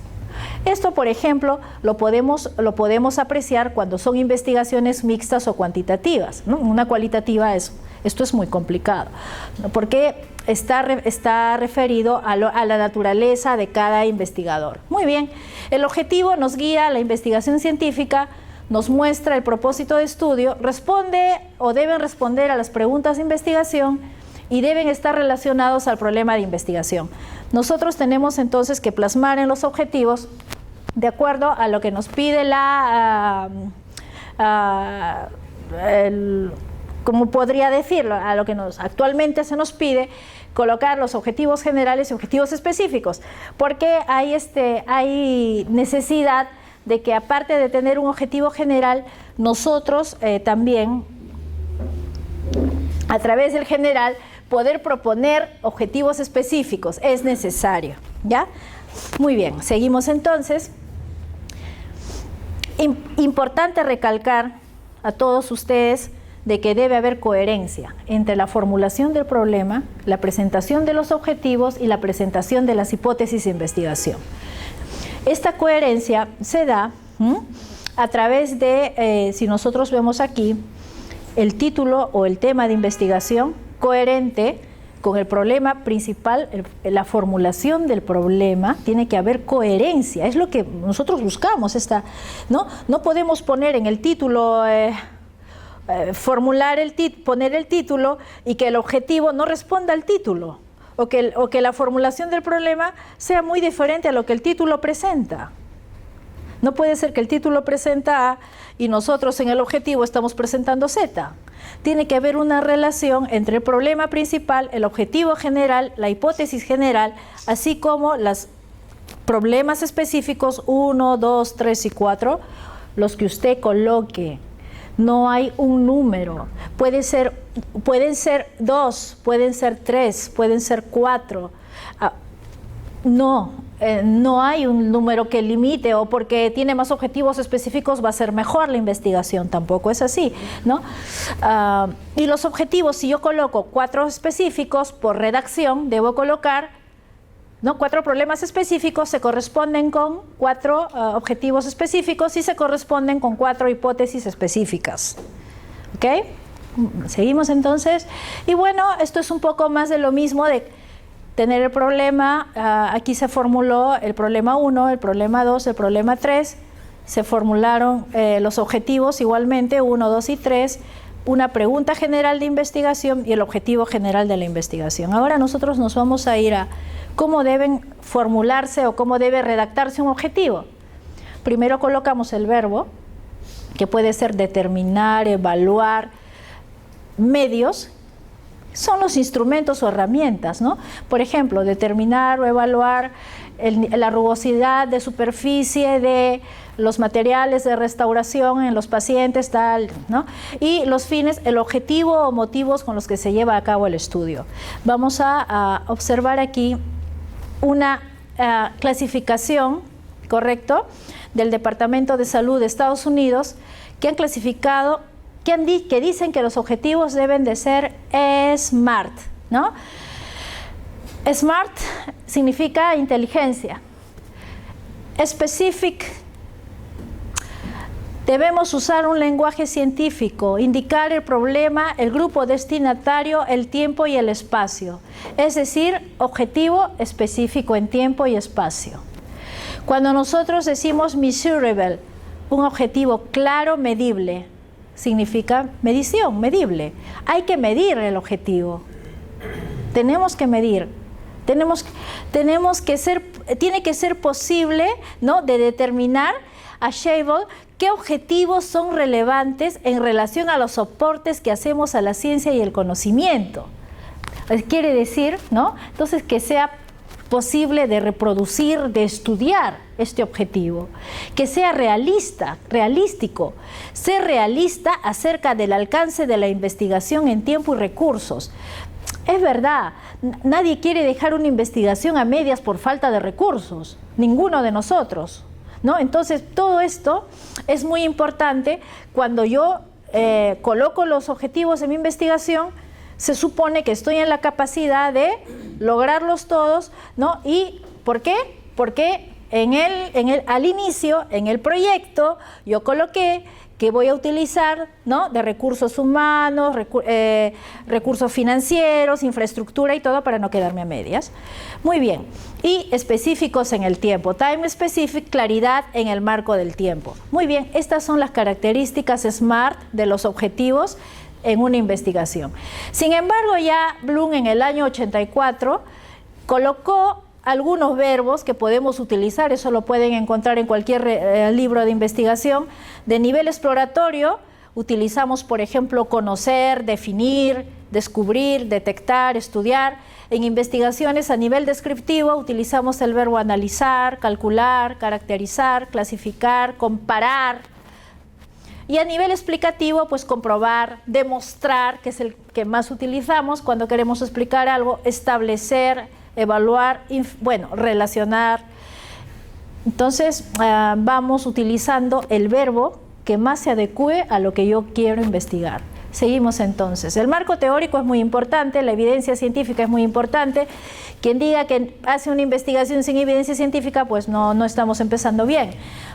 Esto, por ejemplo, lo podemos apreciar cuando son investigaciones mixtas o cuantitativas, ¿no? Una cualitativa esto es muy complicado, ¿no?, porque está referido a la naturaleza de cada investigador. Muy bien, el objetivo nos guía a la investigación científica, nos muestra el propósito de estudio, responde o deben responder a las preguntas de investigación y deben estar relacionados al problema de investigación. Nosotros tenemos entonces que plasmar en los objetivos, de acuerdo a lo que nos pide ¿cómo podría decirlo? A lo que actualmente se nos pide, colocar los objetivos generales y objetivos específicos, porque hay necesidad de que, aparte de tener un objetivo general, nosotros también, a través del general, poder proponer objetivos específicos. Es necesario, ¿ya? Muy bien, seguimos entonces. Importante recalcar a todos ustedes de que debe haber coherencia entre la formulación del problema, la presentación de los objetivos y la presentación de las hipótesis de investigación. Esta coherencia se da a través de, si nosotros vemos aquí, el título o el tema de investigación coherente con el problema principal, la formulación del problema, tiene que haber coherencia, es lo que nosotros buscamos, ¿no? No podemos poner en el título, poner el título y que el objetivo no responda al título, o que la formulación del problema sea muy diferente a lo que el título presenta. No puede ser que el título presenta A y nosotros en el objetivo estamos presentando Z. Tiene que haber una relación entre el problema principal, el objetivo general, la hipótesis general, así como los problemas específicos 1, 2, 3 y 4, los que usted coloque. No hay un número. Pueden ser 2, pueden ser 3, pueden ser 4. No hay un número que limite, o porque tiene más objetivos específicos va a ser mejor la investigación, tampoco es así, ¿no? Y los objetivos, si yo coloco 4 específicos por redacción, debo colocar, ¿no? 4 problemas específicos se corresponden con 4 objetivos específicos y se corresponden con 4 hipótesis específicas. ¿Ok? Seguimos entonces. Y bueno, esto es un poco más de lo mismo de tener el problema. Aquí se formuló el problema 1, el problema 2, el problema 3. Se formularon los objetivos igualmente, 1, 2 y 3. Una pregunta general de investigación y el objetivo general de la investigación. Ahora nosotros nos vamos a ir a cómo deben formularse o cómo debe redactarse un objetivo. Primero colocamos el verbo, que puede ser determinar, evaluar. Medios son los instrumentos o herramientas, ¿no? Por ejemplo, determinar o evaluar la rugosidad de superficie de los materiales de restauración en los pacientes, tal, ¿no? Y los fines, el objetivo o motivos con los que se lleva a cabo el estudio. Vamos a observar aquí una clasificación, ¿correcto?, del Departamento de Salud de Estados Unidos, que han clasificado, que dicen que los objetivos deben de ser SMART, ¿no? SMART significa inteligencia. Specific, debemos usar un lenguaje científico, indicar el problema, el grupo destinatario, el tiempo y el espacio. Es decir, objetivo específico en tiempo y espacio. Cuando nosotros decimos measurable, un objetivo claro, medible, significa medición, medible. Hay que medir el objetivo. Tenemos que medir. Tiene que ser posible, ¿no?, de determinar, achievable, qué objetivos son relevantes en relación a los soportes que hacemos a la ciencia y el conocimiento. Quiere decir, ¿no?, entonces, que sea posible de reproducir, de estudiar este objetivo, que sea realístico, ser realista acerca del alcance de la investigación en tiempo y recursos. Es verdad, nadie quiere dejar una investigación a medias por falta de recursos, ninguno de nosotros, ¿no? Entonces, todo esto es muy importante. Cuando yo coloco los objetivos de mi investigación, se supone que estoy en la capacidad de lograrlos todos, ¿no? ¿Y por qué? Porque al inicio, en el proyecto, yo coloqué que voy a utilizar, ¿no?, de recursos humanos, recursos financieros, infraestructura y todo, para no quedarme a medias. Muy bien. Y específicos en el tiempo. Time specific, claridad en el marco del tiempo. Muy bien, estas son las características SMART de los objetivos en una investigación. Sin embargo, ya Bloom en el año 84 colocó algunos verbos que podemos utilizar, eso lo pueden encontrar en cualquier libro de investigación. De nivel exploratorio, utilizamos, por ejemplo, conocer, definir, descubrir, detectar, estudiar. En investigaciones a nivel descriptivo, utilizamos el verbo analizar, calcular, caracterizar, clasificar, comparar. Y a nivel explicativo, pues comprobar, demostrar, que es el que más utilizamos cuando queremos explicar algo, establecer, evaluar, relacionar. Entonces, vamos utilizando el verbo que más se adecue a lo que yo quiero investigar. Seguimos entonces. El marco teórico es muy importante, la evidencia científica es muy importante. Quien diga que hace una investigación sin evidencia científica, pues no estamos empezando bien.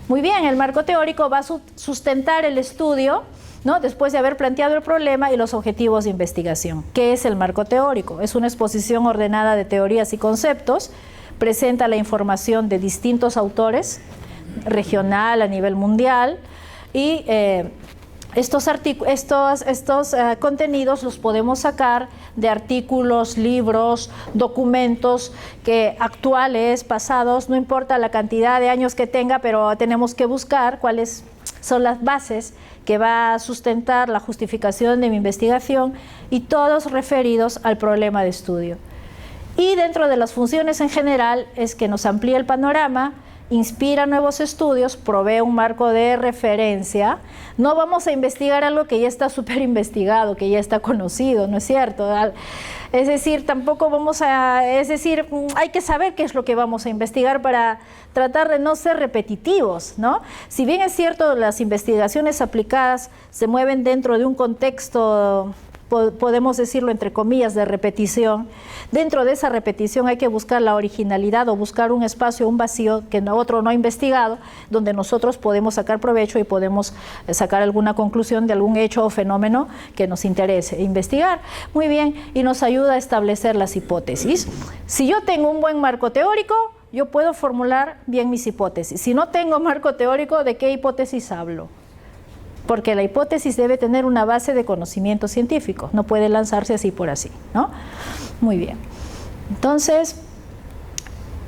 Muy bien, el marco teórico va a sustentar el estudio, ¿no?, después de haber planteado el problema y los objetivos de investigación. ¿Qué es el marco teórico? Es una exposición ordenada de teorías y conceptos, presenta la información de distintos autores, regional, a nivel mundial, y estos contenidos los podemos sacar de artículos, libros, documentos actuales, pasados, no importa la cantidad de años que tenga, pero tenemos que buscar cuáles son las bases que va a sustentar la justificación de mi investigación, y todos referidos al problema de estudio. Y dentro de las funciones en general es que nos amplía el panorama, inspira nuevos estudios, provee un marco de referencia. No vamos a investigar algo que ya está súper investigado, que ya está conocido, ¿no es cierto? Es decir, tampoco vamos a, es decir, hay que saber qué es lo que vamos a investigar para tratar de no ser repetitivos, ¿no? Si bien es cierto, las investigaciones aplicadas se mueven dentro de un contexto, podemos decirlo entre comillas, de repetición. Dentro de esa repetición hay que buscar la originalidad o buscar un espacio, un vacío que otro no ha investigado, donde nosotros podemos sacar provecho y podemos sacar alguna conclusión de algún hecho o fenómeno que nos interese investigar. Muy bien, y nos ayuda a establecer las hipótesis. Si yo tengo un buen marco teórico, yo puedo formular bien mis hipótesis. Si no tengo marco teórico, ¿de qué hipótesis hablo? Porque la hipótesis debe tener una base de conocimiento científico, no puede lanzarse así por así, ¿no? Muy bien. Entonces,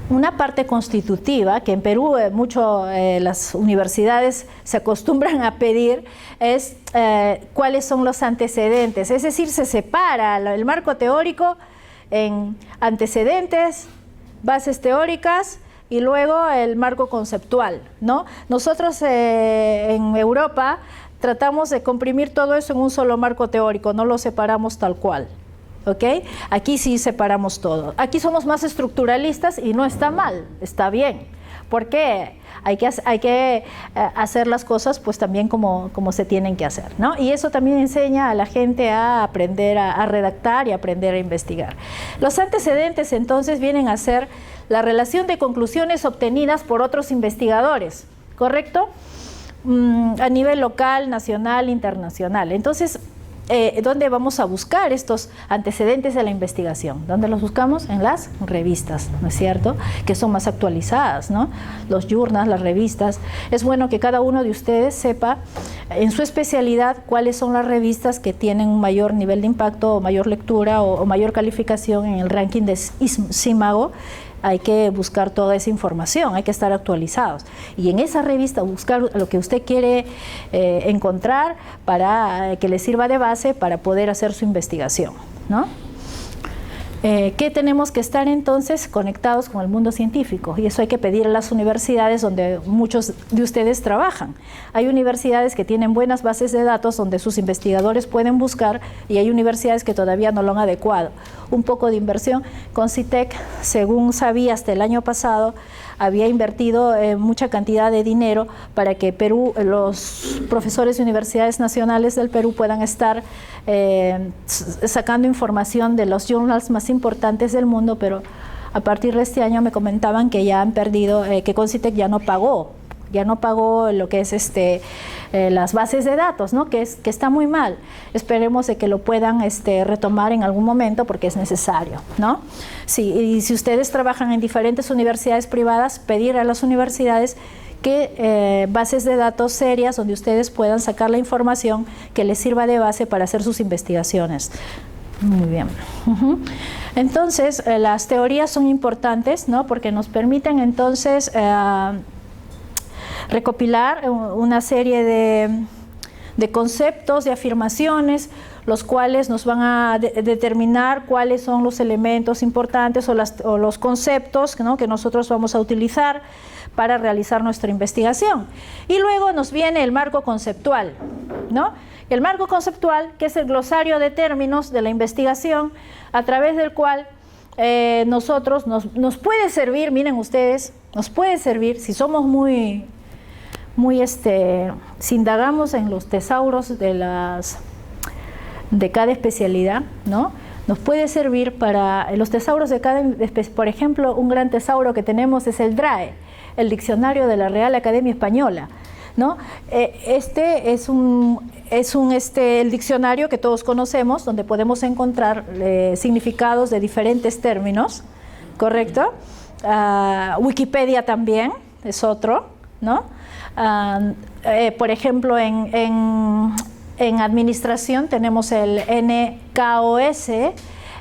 una parte constitutiva que en Perú las universidades se acostumbran a pedir es cuáles son los antecedentes, es decir, se separa el marco teórico en antecedentes, bases teóricas y luego el marco conceptual, ¿no? Nosotros en Europa tratamos de comprimir todo eso en un solo marco teórico, no lo separamos tal cual, ¿ok? Aquí sí separamos todo. Aquí somos más estructuralistas y no está mal, está bien. ¿Por qué? Hay que hacer las cosas pues también como se tienen que hacer, ¿no? Y eso también enseña a la gente a aprender a redactar y aprender a investigar. Los antecedentes entonces vienen a ser la relación de conclusiones obtenidas por otros investigadores, ¿correcto? A nivel local, nacional, internacional. Entonces, ¿dónde vamos a buscar estos antecedentes de la investigación? ¿Dónde los buscamos? En las revistas, ¿no es cierto? Que son más actualizadas, ¿no? Los journals, las revistas. Es bueno que cada uno de ustedes sepa en su especialidad cuáles son las revistas que tienen un mayor nivel de impacto o mayor lectura o mayor calificación en el ranking de CIMAGO. Hay que buscar toda esa información, hay que estar actualizados. Y en esa revista buscar lo que usted quiere encontrar para que le sirva de base para poder hacer su investigación, ¿no? ¿Qué tenemos que estar entonces? Conectados con el mundo científico, y eso hay que pedir a las universidades donde muchos de ustedes trabajan. Hay universidades que tienen buenas bases de datos donde sus investigadores pueden buscar, y hay universidades que todavía no lo han adecuado. Un poco de inversión. CONCITEC, según sabía hasta el año pasado, había invertido mucha cantidad de dinero para que Perú, los profesores de universidades nacionales del Perú puedan estar sacando información de los journals más importantes del mundo, pero a partir de este año me comentaban que ya han perdido, que CONCITEC ya no pagó lo que es las bases de datos, ¿no? que está muy mal. Esperemos de que lo puedan retomar en algún momento porque es necesario, ¿no? Sí, y si ustedes trabajan en diferentes universidades privadas, pedir a las universidades que bases de datos serias donde ustedes puedan sacar la información que les sirva de base para hacer sus investigaciones. Muy bien. Entonces, las teorías son importantes, ¿no? Porque nos permiten entonces recopilar una serie de conceptos, de afirmaciones, los cuales nos van a determinar cuáles son los elementos importantes o los conceptos, ¿no? que nosotros vamos a utilizar para realizar nuestra investigación. Y luego nos viene el marco conceptual, ¿no? El marco conceptual, que es el glosario de términos de la investigación, a través del cual nosotros nos puede servir, miren ustedes, nos puede servir si somos si indagamos en los tesauros de cada especialidad, ¿no? Nos puede servir para los tesauros de cada, por ejemplo, un gran tesauro que tenemos es el DRAE, el Diccionario de la Real Academia Española, ¿no? El diccionario que todos conocemos, donde podemos encontrar significados de diferentes términos, ¿correcto? Wikipedia también es otro, ¿no? Por ejemplo, en administración tenemos el NKOS,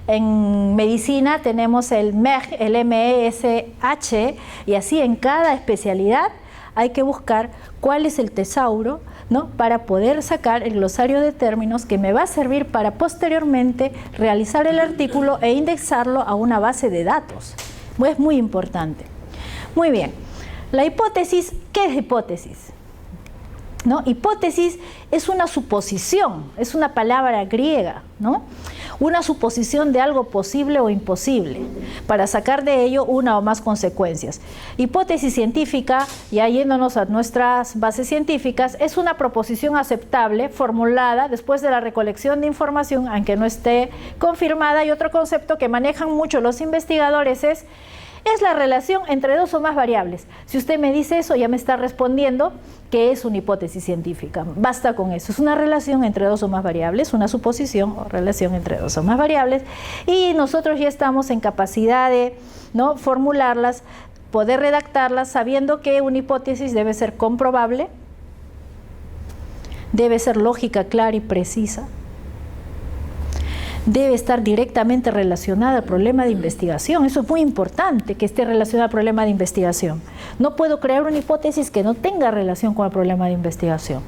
en medicina tenemos el MEG, el MESH, y así en cada especialidad hay que buscar cuál es el tesauro, ¿no? Para poder sacar el glosario de términos que me va a servir para posteriormente realizar el artículo e indexarlo a una base de datos. Es muy importante. Muy bien. La hipótesis, ¿qué es hipótesis? ¿No? Hipótesis es una suposición, es una palabra griega, ¿no? Una suposición de algo posible o imposible, para sacar de ello una o más consecuencias. Hipótesis científica, ya yéndonos a nuestras bases científicas, es una proposición aceptable formulada después de la recolección de información, aunque no esté confirmada, y otro concepto que manejan mucho los investigadores es la relación entre dos o más variables. Si usted me dice eso, ya me está respondiendo que es una hipótesis científica. Basta con eso. Es una relación entre dos o más variables, una suposición o relación entre dos o más variables, y nosotros ya estamos en capacidad de, ¿no?, formularlas, poder redactarlas, sabiendo que una hipótesis debe ser comprobable, debe ser lógica, clara y precisa, debe estar directamente relacionada al problema de investigación. Eso es muy importante, que esté relacionada al problema de investigación. No puedo crear una hipótesis que no tenga relación con el problema de investigación.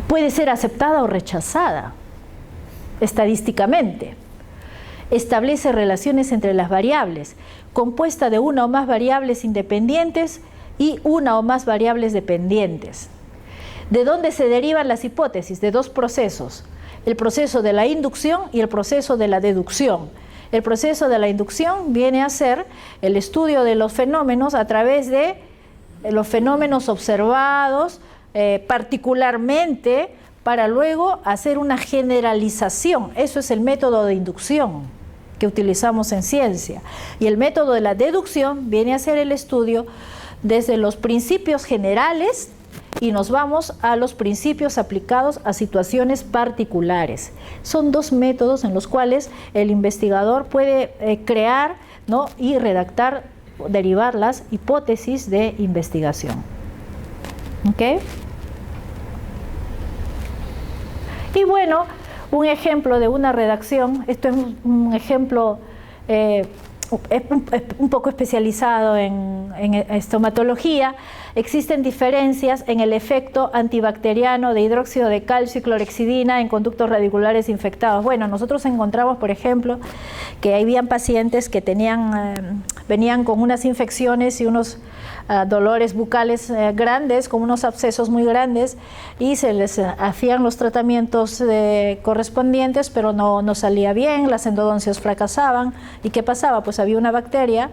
Puede ser aceptada o rechazada estadísticamente. Establece relaciones entre las variables, compuesta de una o más variables independientes y una o más variables dependientes. ¿De dónde se derivan las hipótesis? De dos procesos: el proceso de la inducción y el proceso de la deducción. El proceso de la inducción viene a ser el estudio de los fenómenos a través de los fenómenos observados particularmente, para luego hacer una generalización. Eso es el método de inducción que utilizamos en ciencia. Y el método de la deducción viene a ser el estudio desde los principios generales y nos vamos a los principios aplicados a situaciones particulares. Son dos métodos en los cuales el investigador puede crear, ¿no?, y redactar, derivar las hipótesis de investigación. ¿Ok? Y bueno, un ejemplo de una redacción, esto es un ejemplo un poco especializado en estomatología. Existen diferencias en el efecto antibacteriano de hidróxido de calcio y clorhexidina en conductos radiculares infectados. Bueno, nosotros encontramos, por ejemplo, que habían pacientes que venían con unas infecciones y unos dolores bucales grandes, con unos abscesos muy grandes, y se les hacían los tratamientos correspondientes, pero no salía bien, las endodoncias fracasaban. ¿Y qué pasaba? Pues había una bacteria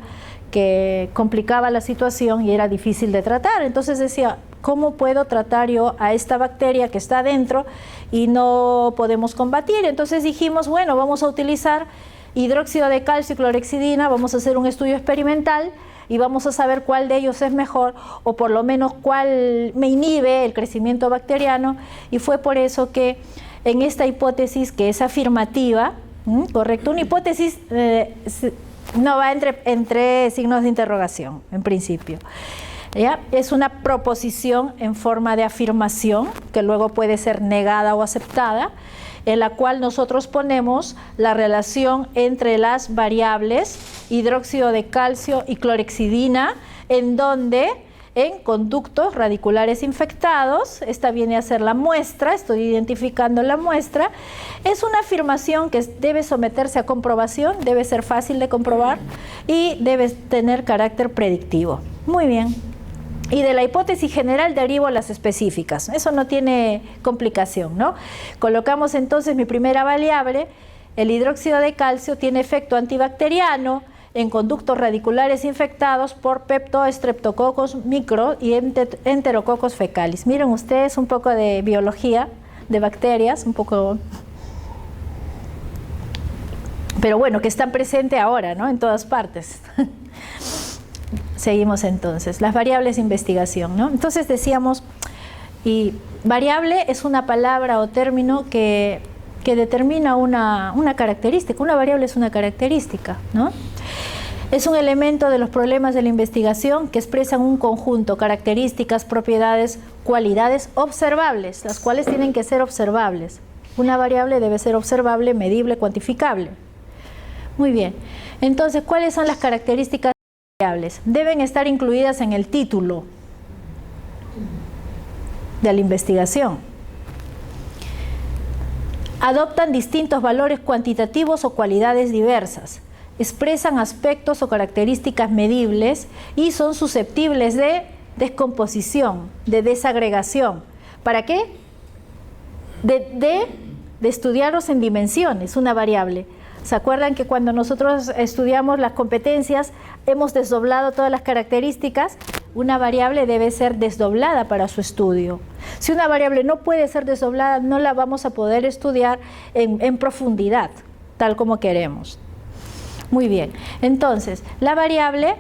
que complicaba la situación y era difícil de tratar. Entonces decía, ¿cómo puedo tratar yo a esta bacteria que está adentro y no podemos combatir? Entonces dijimos, bueno, vamos a utilizar hidróxido de calcio y clorhexidina, vamos a hacer un estudio experimental y vamos a saber cuál de ellos es mejor, o por lo menos cuál me inhibe el crecimiento bacteriano. Y fue por eso que en esta hipótesis, que es afirmativa, correcto, una hipótesis no va entre signos de interrogación, en principio. ¿Ya? Es una proposición en forma de afirmación, que luego puede ser negada o aceptada, en la cual nosotros ponemos la relación entre las variables hidróxido de calcio y clorhexidina, en donde en conductos radiculares infectados, esta viene a ser la muestra, estoy identificando la muestra. Es una afirmación que debe someterse a comprobación, debe ser fácil de comprobar y debe tener carácter predictivo. Muy bien. Y de la hipótesis general derivo las específicas. Eso no tiene complicación, ¿no? Colocamos entonces mi primera variable, el hidróxido de calcio tiene efecto antibacteriano en conductos radiculares infectados por Peptostreptococcus micro y Enterococcus fecalis. Miren ustedes un poco de biología de bacterias, un poco, pero bueno, que están presentes ahora, ¿no?, en todas partes. Seguimos entonces, las variables de investigación, ¿no? Entonces decíamos, y variable es una palabra o término que determina una característica. Una variable es una característica, ¿no? Es un elemento de los problemas de la investigación que expresan un conjunto, características, propiedades, cualidades observables, las cuales tienen que ser observables. Una variable debe ser observable, medible, cuantificable. Muy bien. Entonces, ¿cuáles son las características variables? Deben estar incluidas en el título de la investigación. Adoptan distintos valores cuantitativos o cualidades diversas. expresan aspectos o características medibles y son susceptibles de descomposición, de desagregación. ¿Para qué? De estudiarlos en dimensiones, una variable. ¿Se acuerdan que cuando nosotros estudiamos las competencias hemos desdoblado todas las características? Una variable debe ser desdoblada para su estudio. Si una variable no puede ser desdoblada, no la vamos a poder estudiar en profundidad, tal como queremos. Muy bien, entonces, la variable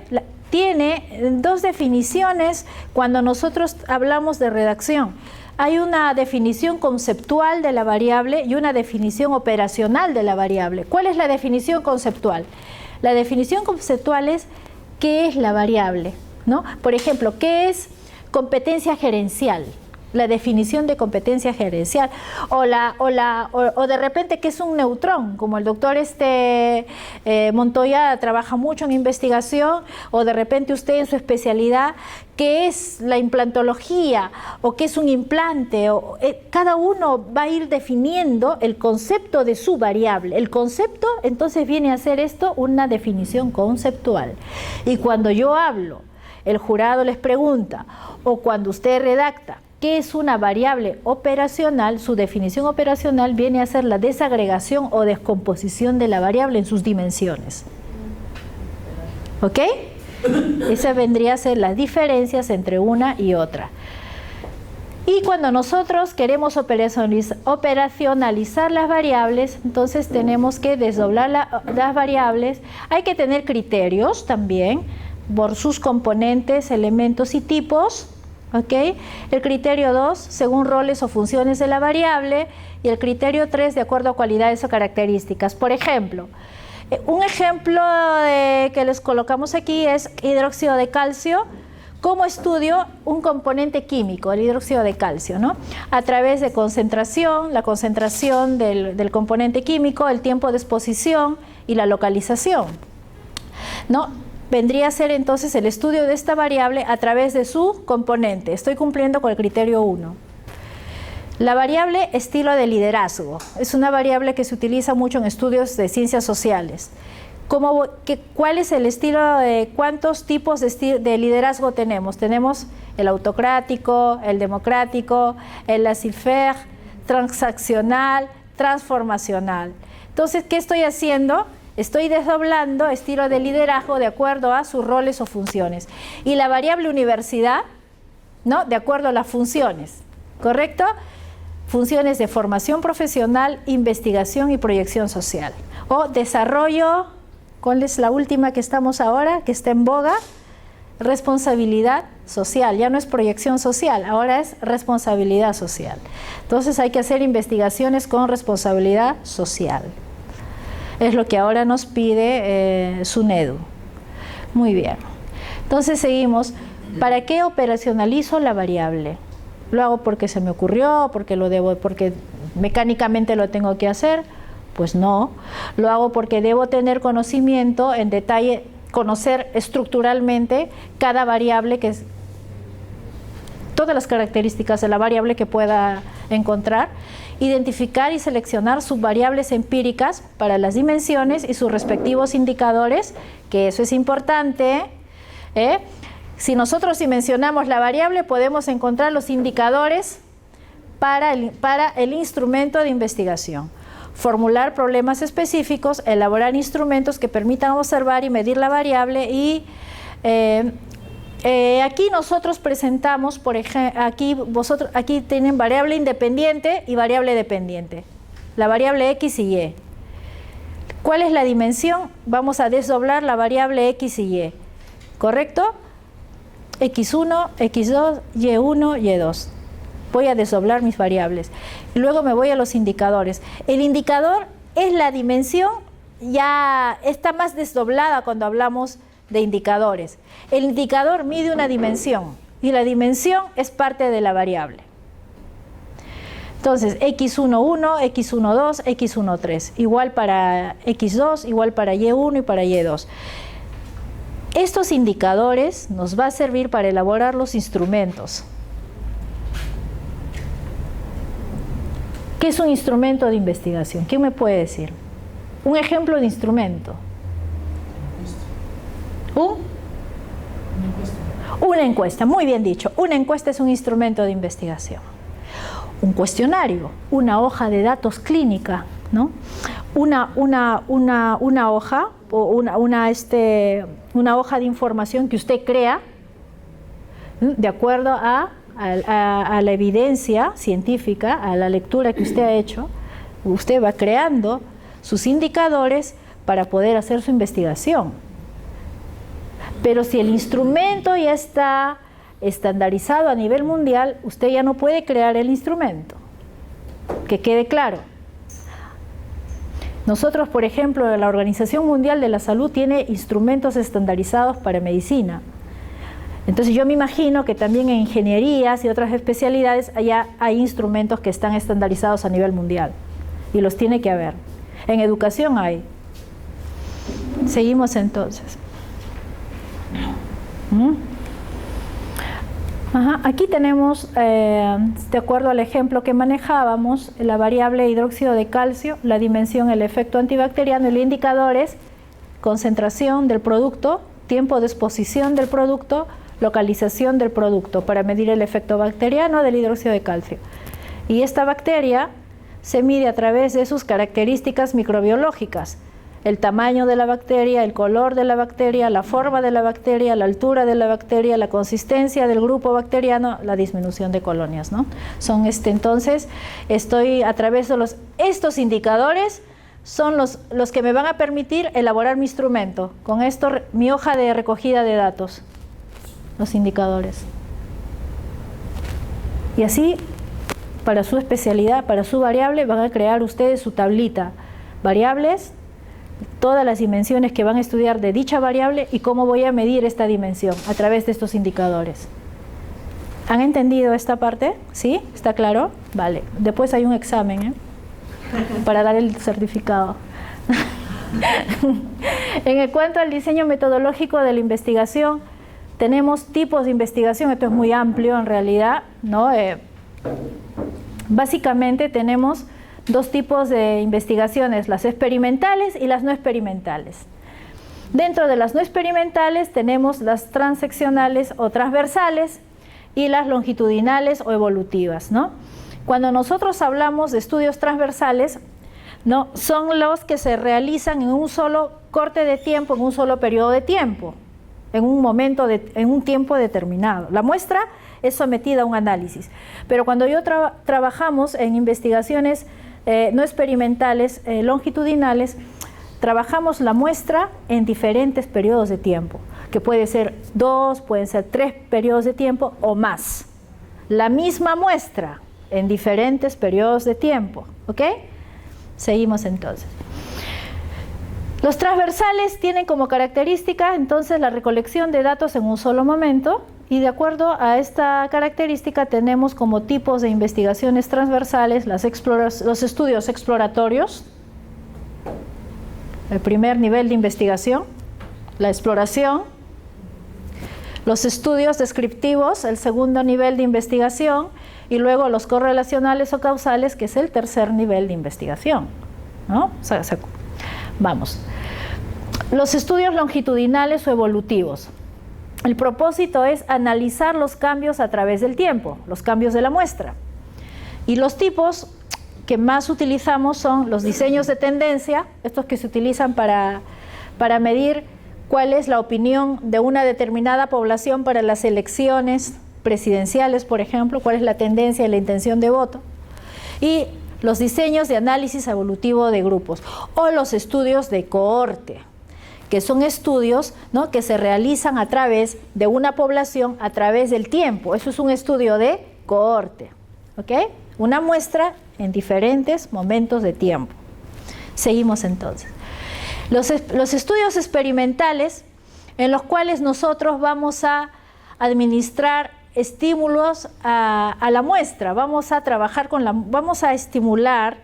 tiene dos definiciones cuando nosotros hablamos de redacción. Hay una definición conceptual de la variable y una definición operacional de la variable. ¿Cuál es la definición conceptual? La definición conceptual es ¿qué es la variable? ¿No? Por ejemplo, ¿qué es competencia gerencial? La definición de competencia gerencial. O de repente, ¿qué es un neutrón? Como el doctor Montoya trabaja mucho en investigación, o de repente usted en su especialidad, ¿qué es la implantología? ¿O qué es un implante? Cada uno va a ir definiendo el concepto de su variable. El concepto, entonces, viene a ser esto una definición conceptual. Y cuando yo hablo, el jurado les pregunta, o cuando usted redacta, ¿qué es una variable operacional? Su definición operacional viene a ser la desagregación o descomposición de la variable en sus dimensiones. ¿Ok? Esas vendrían a ser las diferencias entre una y otra. Y cuando nosotros queremos operacionalizar las variables, entonces tenemos que desdoblar las variables. Hay que tener criterios también por sus componentes, elementos y tipos. ¿Okay? El criterio 2, según roles o funciones de la variable, y el criterio 3, de acuerdo a cualidades o características. Por ejemplo, un ejemplo que les colocamos aquí es hidróxido de calcio. ¿Cómo estudio un componente químico, el hidróxido de calcio, ¿no? A través de concentración, la concentración del componente químico, el tiempo de exposición y la localización, ¿no? Vendría a ser entonces el estudio de esta variable a través de su componente. Estoy cumpliendo con el criterio 1. La variable estilo de liderazgo es una variable que se utiliza mucho en estudios de ciencias sociales. ¿Cuál es el estilo de cuántos tipos de liderazgo tenemos? Tenemos el autocrático, el democrático, el laissez-faire, transaccional, transformacional. Entonces, ¿qué estoy haciendo? Estoy desdoblando estilo de liderazgo de acuerdo a sus roles o funciones. Y la variable universidad, ¿no? De acuerdo a las funciones, ¿correcto? Funciones de formación profesional, investigación y proyección social. O desarrollo, ¿cuál es la última que estamos ahora, que está en boga? Responsabilidad social. Ya no es proyección social, ahora es responsabilidad social. Entonces hay que hacer investigaciones con responsabilidad social. Es lo que ahora nos pide SUNEDU. Muy bien. Entonces seguimos. ¿Para qué operacionalizo la variable? ¿Lo hago porque se me ocurrió, porque mecánicamente lo tengo que hacer? Pues no. Lo hago porque debo tener conocimiento en detalle, conocer estructuralmente cada variable, todas las características de la variable que pueda encontrar, identificar y seleccionar subvariables empíricas para las dimensiones y sus respectivos indicadores, que eso es importante. Si nosotros dimensionamos la variable, podemos encontrar los indicadores para el instrumento de investigación. Formular problemas específicos, elaborar instrumentos que permitan observar y medir la variable y aquí nosotros presentamos, por ejemplo, aquí tienen variable independiente y variable dependiente, la variable X y Y. ¿Cuál es la dimensión? Vamos a desdoblar la variable X y Y, ¿correcto? X1, X2, Y1, Y2. Voy a desdoblar mis variables. Y luego me voy a los indicadores. El indicador es la dimensión, ya está más desdoblada cuando hablamos de indicadores. El indicador mide una dimensión y la dimensión es parte de la variable. Entonces, X11, X12, X13, igual para X2, igual para Y1 y para Y2. Estos indicadores nos va a servir para elaborar los instrumentos. ¿Qué es un instrumento de investigación? ¿Quién me puede decir? Un ejemplo de instrumento. Una encuesta, muy bien dicho. Una encuesta es un instrumento de investigación. Un cuestionario, una hoja de datos clínica, ¿no? Una hoja o una hoja de información que usted crea de acuerdo a la evidencia científica, a la lectura que usted ha hecho. Usted va creando sus indicadores para poder hacer su investigación. Pero si el instrumento ya está estandarizado a nivel mundial, usted ya no puede crear el instrumento. Que quede claro. Nosotros, por ejemplo, la Organización Mundial de la Salud tiene instrumentos estandarizados para medicina. Entonces yo me imagino que también en ingenierías y otras especialidades allá hay instrumentos que están estandarizados a nivel mundial. Y los tiene que haber. En educación hay. Seguimos entonces. Aquí tenemos, de acuerdo al ejemplo que manejábamos, la variable hidróxido de calcio, la dimensión, el efecto antibacteriano, el indicador es concentración del producto, tiempo de exposición del producto, localización del producto para medir el efecto bacteriano del hidróxido de calcio. Y esta bacteria se mide a través de sus características microbiológicas. El tamaño de la bacteria, el color de la bacteria, la forma de la bacteria, la altura de la bacteria, la consistencia del grupo bacteriano, la disminución de colonias, ¿no? Son entonces, estoy a través de estos indicadores, son los que me van a permitir elaborar mi instrumento. Con esto, mi hoja de recogida de datos, los indicadores. Y así, para su especialidad, para su variable, van a crear ustedes su tablita. Variables, todas las dimensiones que van a estudiar de dicha variable y cómo voy a medir esta dimensión a través de estos indicadores. ¿Han entendido esta parte? ¿Sí? ¿Está claro? Vale. Después hay un examen, para dar el certificado. En cuanto al diseño metodológico de la investigación, tenemos tipos de investigación. Esto es muy amplio en realidad, ¿no? Básicamente tenemos dos tipos de investigaciones, las experimentales y las no experimentales. Dentro de las no experimentales tenemos las transeccionales o transversales y las longitudinales o evolutivas, ¿no? Cuando nosotros hablamos de estudios transversales, ¿no? Son los que se realizan en un solo corte de tiempo, en un solo periodo de tiempo, en un tiempo determinado. La muestra es sometida a un análisis. Pero cuando trabajamos en investigaciones no experimentales, longitudinales, trabajamos la muestra en diferentes periodos de tiempo, que puede ser 2, pueden ser 3 periodos de tiempo o más. La misma muestra en diferentes periodos de tiempo, ¿ok? Seguimos entonces. Los transversales tienen como característica entonces la recolección de datos en un solo momento, y de acuerdo a esta característica tenemos como tipos de investigaciones transversales los estudios exploratorios, el primer nivel de investigación, la exploración, los estudios descriptivos, el segundo nivel de investigación, y luego los correlacionales o causales, que es el tercer nivel de investigación, ¿no? Vamos. Los estudios longitudinales o evolutivos. El propósito es analizar los cambios a través del tiempo, los cambios de la muestra. Y los tipos que más utilizamos son los diseños de tendencia, estos que se utilizan para medir cuál es la opinión de una determinada población para las elecciones presidenciales, por ejemplo, cuál es la tendencia y la intención de voto. Y los diseños de análisis evolutivo de grupos o los estudios de cohorte, que son estudios, ¿no?, que se realizan a través de una población a través del tiempo. Eso es un estudio de cohorte, ¿ok? Una muestra en diferentes momentos de tiempo. Seguimos entonces. Los estudios experimentales, en los cuales nosotros vamos a administrar estímulos a la muestra, vamos a trabajar vamos a estimular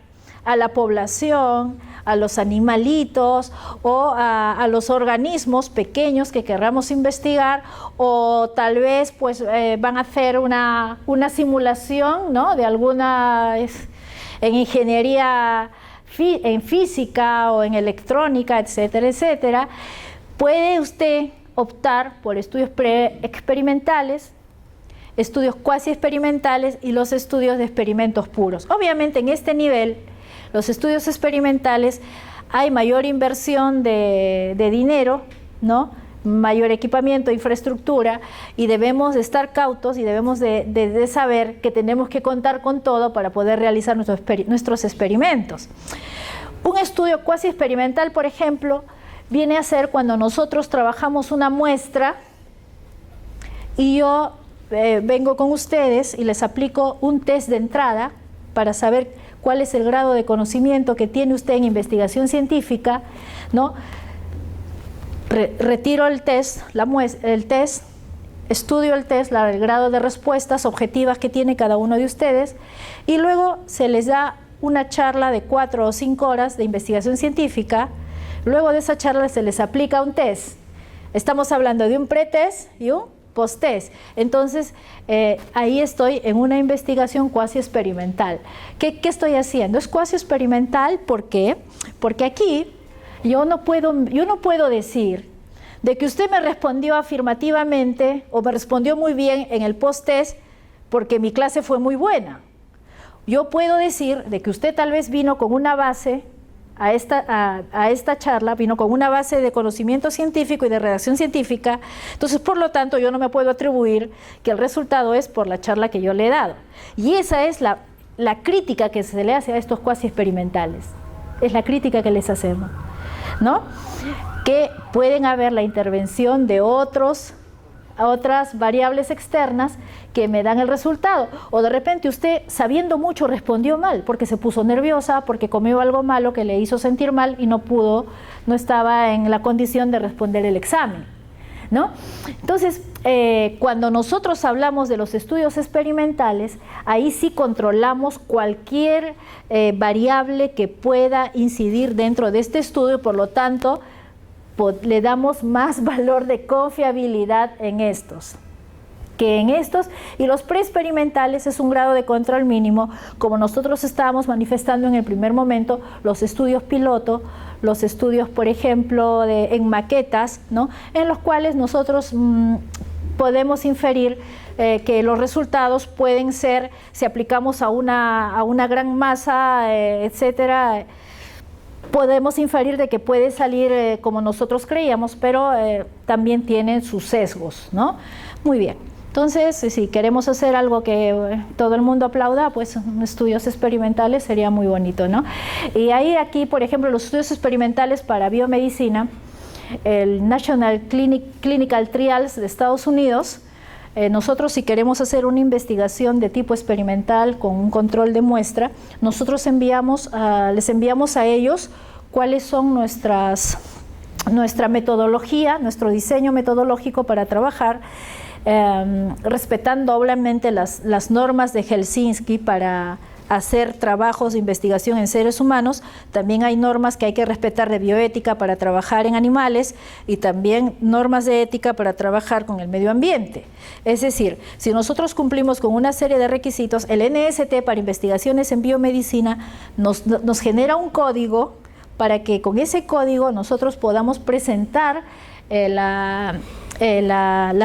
a la población, a los animalitos o a los organismos pequeños que querramos investigar, o tal vez pues van a hacer una simulación, ¿no?, de alguna en ingeniería, en física o en electrónica, etcétera, etcétera. Puede usted optar por estudios preexperimentales, estudios cuasi experimentales y los estudios de experimentos puros. Obviamente en este nivel, los estudios experimentales, hay mayor inversión de dinero, ¿no? Mayor equipamiento, infraestructura, y debemos de estar cautos y debemos de saber que tenemos que contar con todo para poder realizar nuestros experimentos. Un estudio cuasi experimental, por ejemplo, viene a ser cuando nosotros trabajamos una muestra y yo vengo con ustedes y les aplico un test de entrada para saber cuál es el grado de conocimiento que tiene usted en investigación científica, ¿no? Retiro el test, estudio el test, el grado de respuestas objetivas que tiene cada uno de ustedes, y luego se les da una charla de 4 o 5 horas de investigación científica. Luego de esa charla se les aplica un test. Estamos hablando de un pretest y un post-test. Entonces, ahí estoy en una investigación cuasi experimental. ¿Qué estoy haciendo? Es cuasi experimental, ¿por qué? Porque aquí yo no puedo decir de que usted me respondió afirmativamente o me respondió muy bien en el post-test porque mi clase fue muy buena. Yo puedo decir de que usted tal vez vino con una base a esta charla, vino con una base de conocimiento científico y de redacción científica, entonces por lo tanto yo no me puedo atribuir que el resultado es por la charla que yo le he dado. Y esa es la crítica que se le hace a estos cuasi experimentales, es la crítica que les hacemos, ¿no? Que pueden haber la intervención de otras variables externas que me dan el resultado, o de repente usted sabiendo mucho respondió mal porque se puso nerviosa, porque comió algo malo que le hizo sentir mal y no estaba en la condición de responder el examen, ¿no? Entonces, cuando nosotros hablamos de los estudios experimentales, ahí sí controlamos cualquier variable que pueda incidir dentro de este estudio, por lo tanto le damos más valor de confiabilidad en estos que en estos, y los preexperimentales es un grado de control mínimo, como nosotros estábamos manifestando en el primer momento, los estudios piloto, los estudios, por ejemplo, en maquetas, ¿no? En los cuales nosotros podemos inferir que los resultados pueden ser, si aplicamos a una gran masa, etcétera, podemos inferir de que puede salir como nosotros creíamos, pero también tienen sus sesgos, ¿no? Muy bien. Entonces, si queremos hacer algo que todo el mundo aplauda, pues estudios experimentales sería muy bonito, ¿no? Y ahí aquí, por ejemplo, los estudios experimentales para biomedicina, el National Clinical Trials de Estados Unidos, nosotros si queremos hacer una investigación de tipo experimental con un control de muestra, nosotros les enviamos a ellos cuáles son nuestra metodología, nuestro diseño metodológico para trabajar, respetando obviamente las normas de Helsinki para hacer trabajos de investigación en seres humanos. También hay normas que hay que respetar de bioética para trabajar en animales y también normas de ética para trabajar con el medio ambiente. Es decir, si nosotros cumplimos con una serie de requisitos, el NST para investigaciones en biomedicina nos genera un código para que con ese código nosotros podamos presentar la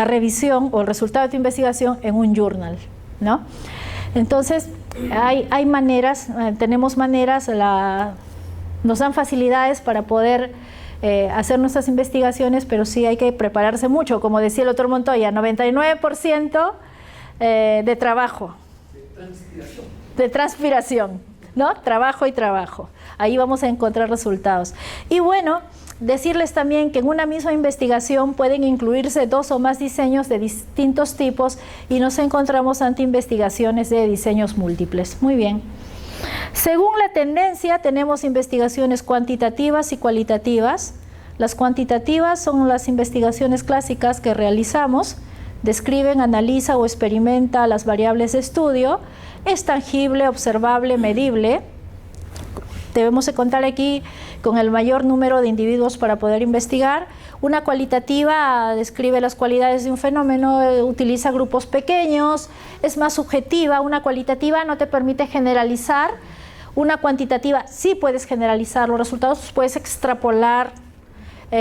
revisión o el resultado de tu investigación en un journal, ¿no? Entonces, hay maneras, tenemos maneras, nos dan facilidades para poder hacer nuestras investigaciones, pero sí hay que prepararse mucho, como decía el doctor Montoya, 99% de trabajo. De transpiración, ¿no? Trabajo y trabajo. Ahí vamos a encontrar resultados. Y bueno, decirles también que en una misma investigación pueden incluirse 2 o más diseños de distintos tipos y nos encontramos ante investigaciones de diseños múltiples. Muy bien. Según la tendencia, tenemos investigaciones cuantitativas y cualitativas. Las cuantitativas son las investigaciones clásicas que realizamos, describen, analiza o experimenta las variables de estudio, es tangible, observable, medible. Debemos de contar aquí con el mayor número de individuos para poder investigar. Una cualitativa describe las cualidades de un fenómeno, utiliza grupos pequeños, es más subjetiva. Una cualitativa no te permite generalizar. Una cuantitativa sí puedes generalizar los resultados, puedes extrapolar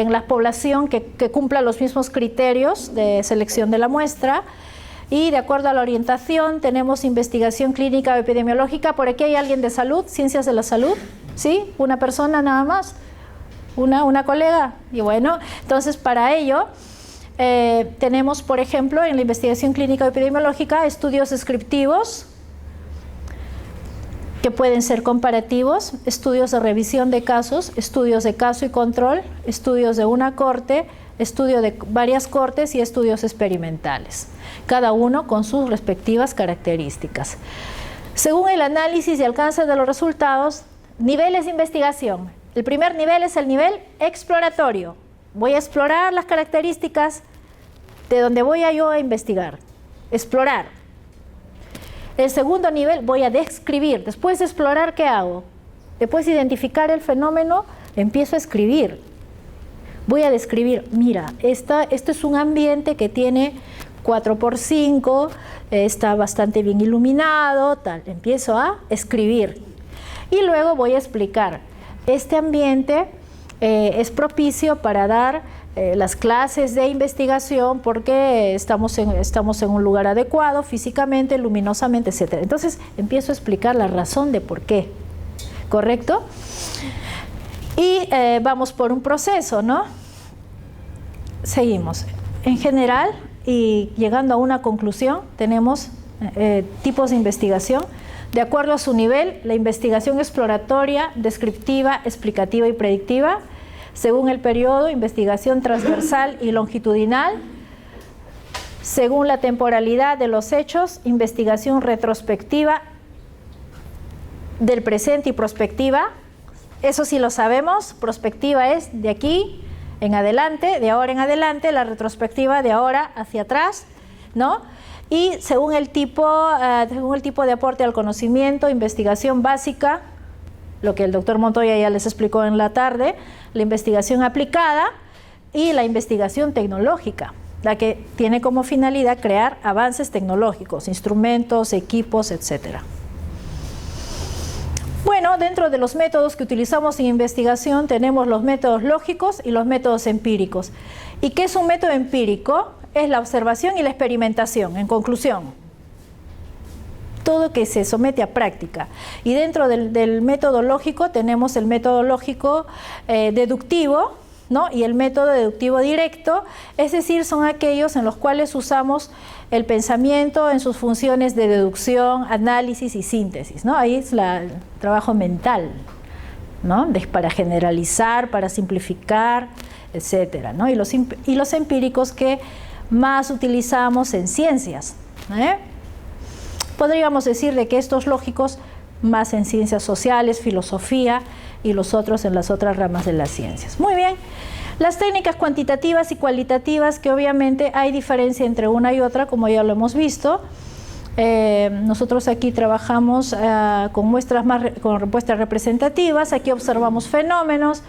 en la población que cumpla los mismos criterios de selección de la muestra. Y de acuerdo a la orientación tenemos investigación clínica o epidemiológica. Por aquí hay alguien de salud, ciencias de la salud, ¿sí? Una persona nada más, una colega. Y bueno, entonces para ello tenemos, por ejemplo, en la investigación clínica o epidemiológica, estudios descriptivos, que pueden ser comparativos, estudios de revisión de casos, estudios de caso y control, estudios de una corte, estudio de varias cortes y estudios experimentales, cada uno con sus respectivas características. Según el análisis y alcance de los resultados, niveles de investigación. El primer nivel es el nivel exploratorio. Voy a explorar las características de donde voy yo a investigar. Explorar. El segundo nivel voy a describir. Después de explorar, ¿qué hago? Después de identificar el fenómeno, empiezo a escribir. Voy a describir, mira, esto es un ambiente que tiene 4×5, está bastante bien iluminado, tal. Empiezo a escribir. Y luego voy a explicar. Este ambiente es propicio para dar las clases de investigación porque estamos en un lugar adecuado físicamente, luminosamente, etc. Entonces empiezo a explicar la razón de por qué, ¿correcto? Y vamos por un proceso, ¿no? Seguimos. En general, y llegando a una conclusión, tenemos tipos de investigación. De acuerdo a su nivel, la investigación exploratoria, descriptiva, explicativa y predictiva. Según el periodo, investigación transversal y longitudinal. Según la temporalidad de los hechos, investigación retrospectiva del presente y prospectiva. Eso sí lo sabemos, prospectiva es de aquí en adelante, de ahora en adelante, la retrospectiva de ahora hacia atrás, ¿no? Y según el tipo de aporte al conocimiento, investigación básica, lo que el doctor Montoya ya les explicó en la tarde, la investigación aplicada y la investigación tecnológica, la que tiene como finalidad crear avances tecnológicos, instrumentos, equipos, etc. Bueno, dentro de los métodos que utilizamos en investigación tenemos los métodos lógicos y los métodos empíricos. ¿Y qué es un método empírico? Es la observación y la experimentación, en conclusión. Todo que se somete a práctica. Y dentro del método lógico tenemos el método lógico deductivo, ¿no? Y el método deductivo directo, es decir, son aquellos en los cuales usamos el pensamiento en sus funciones de deducción, análisis y síntesis, ¿no? Ahí es el trabajo mental, ¿no? Para generalizar, para simplificar, etcétera, ¿no? Y los empíricos que más utilizamos en ciencias, Podríamos decir de que estos lógicos más en ciencias sociales, filosofía y los otros en las otras ramas de las ciencias. Muy bien, las técnicas cuantitativas y cualitativas, que obviamente hay diferencia entre una y otra, como ya lo hemos visto. Nosotros aquí trabajamos con muestras representativas, aquí observamos fenómenos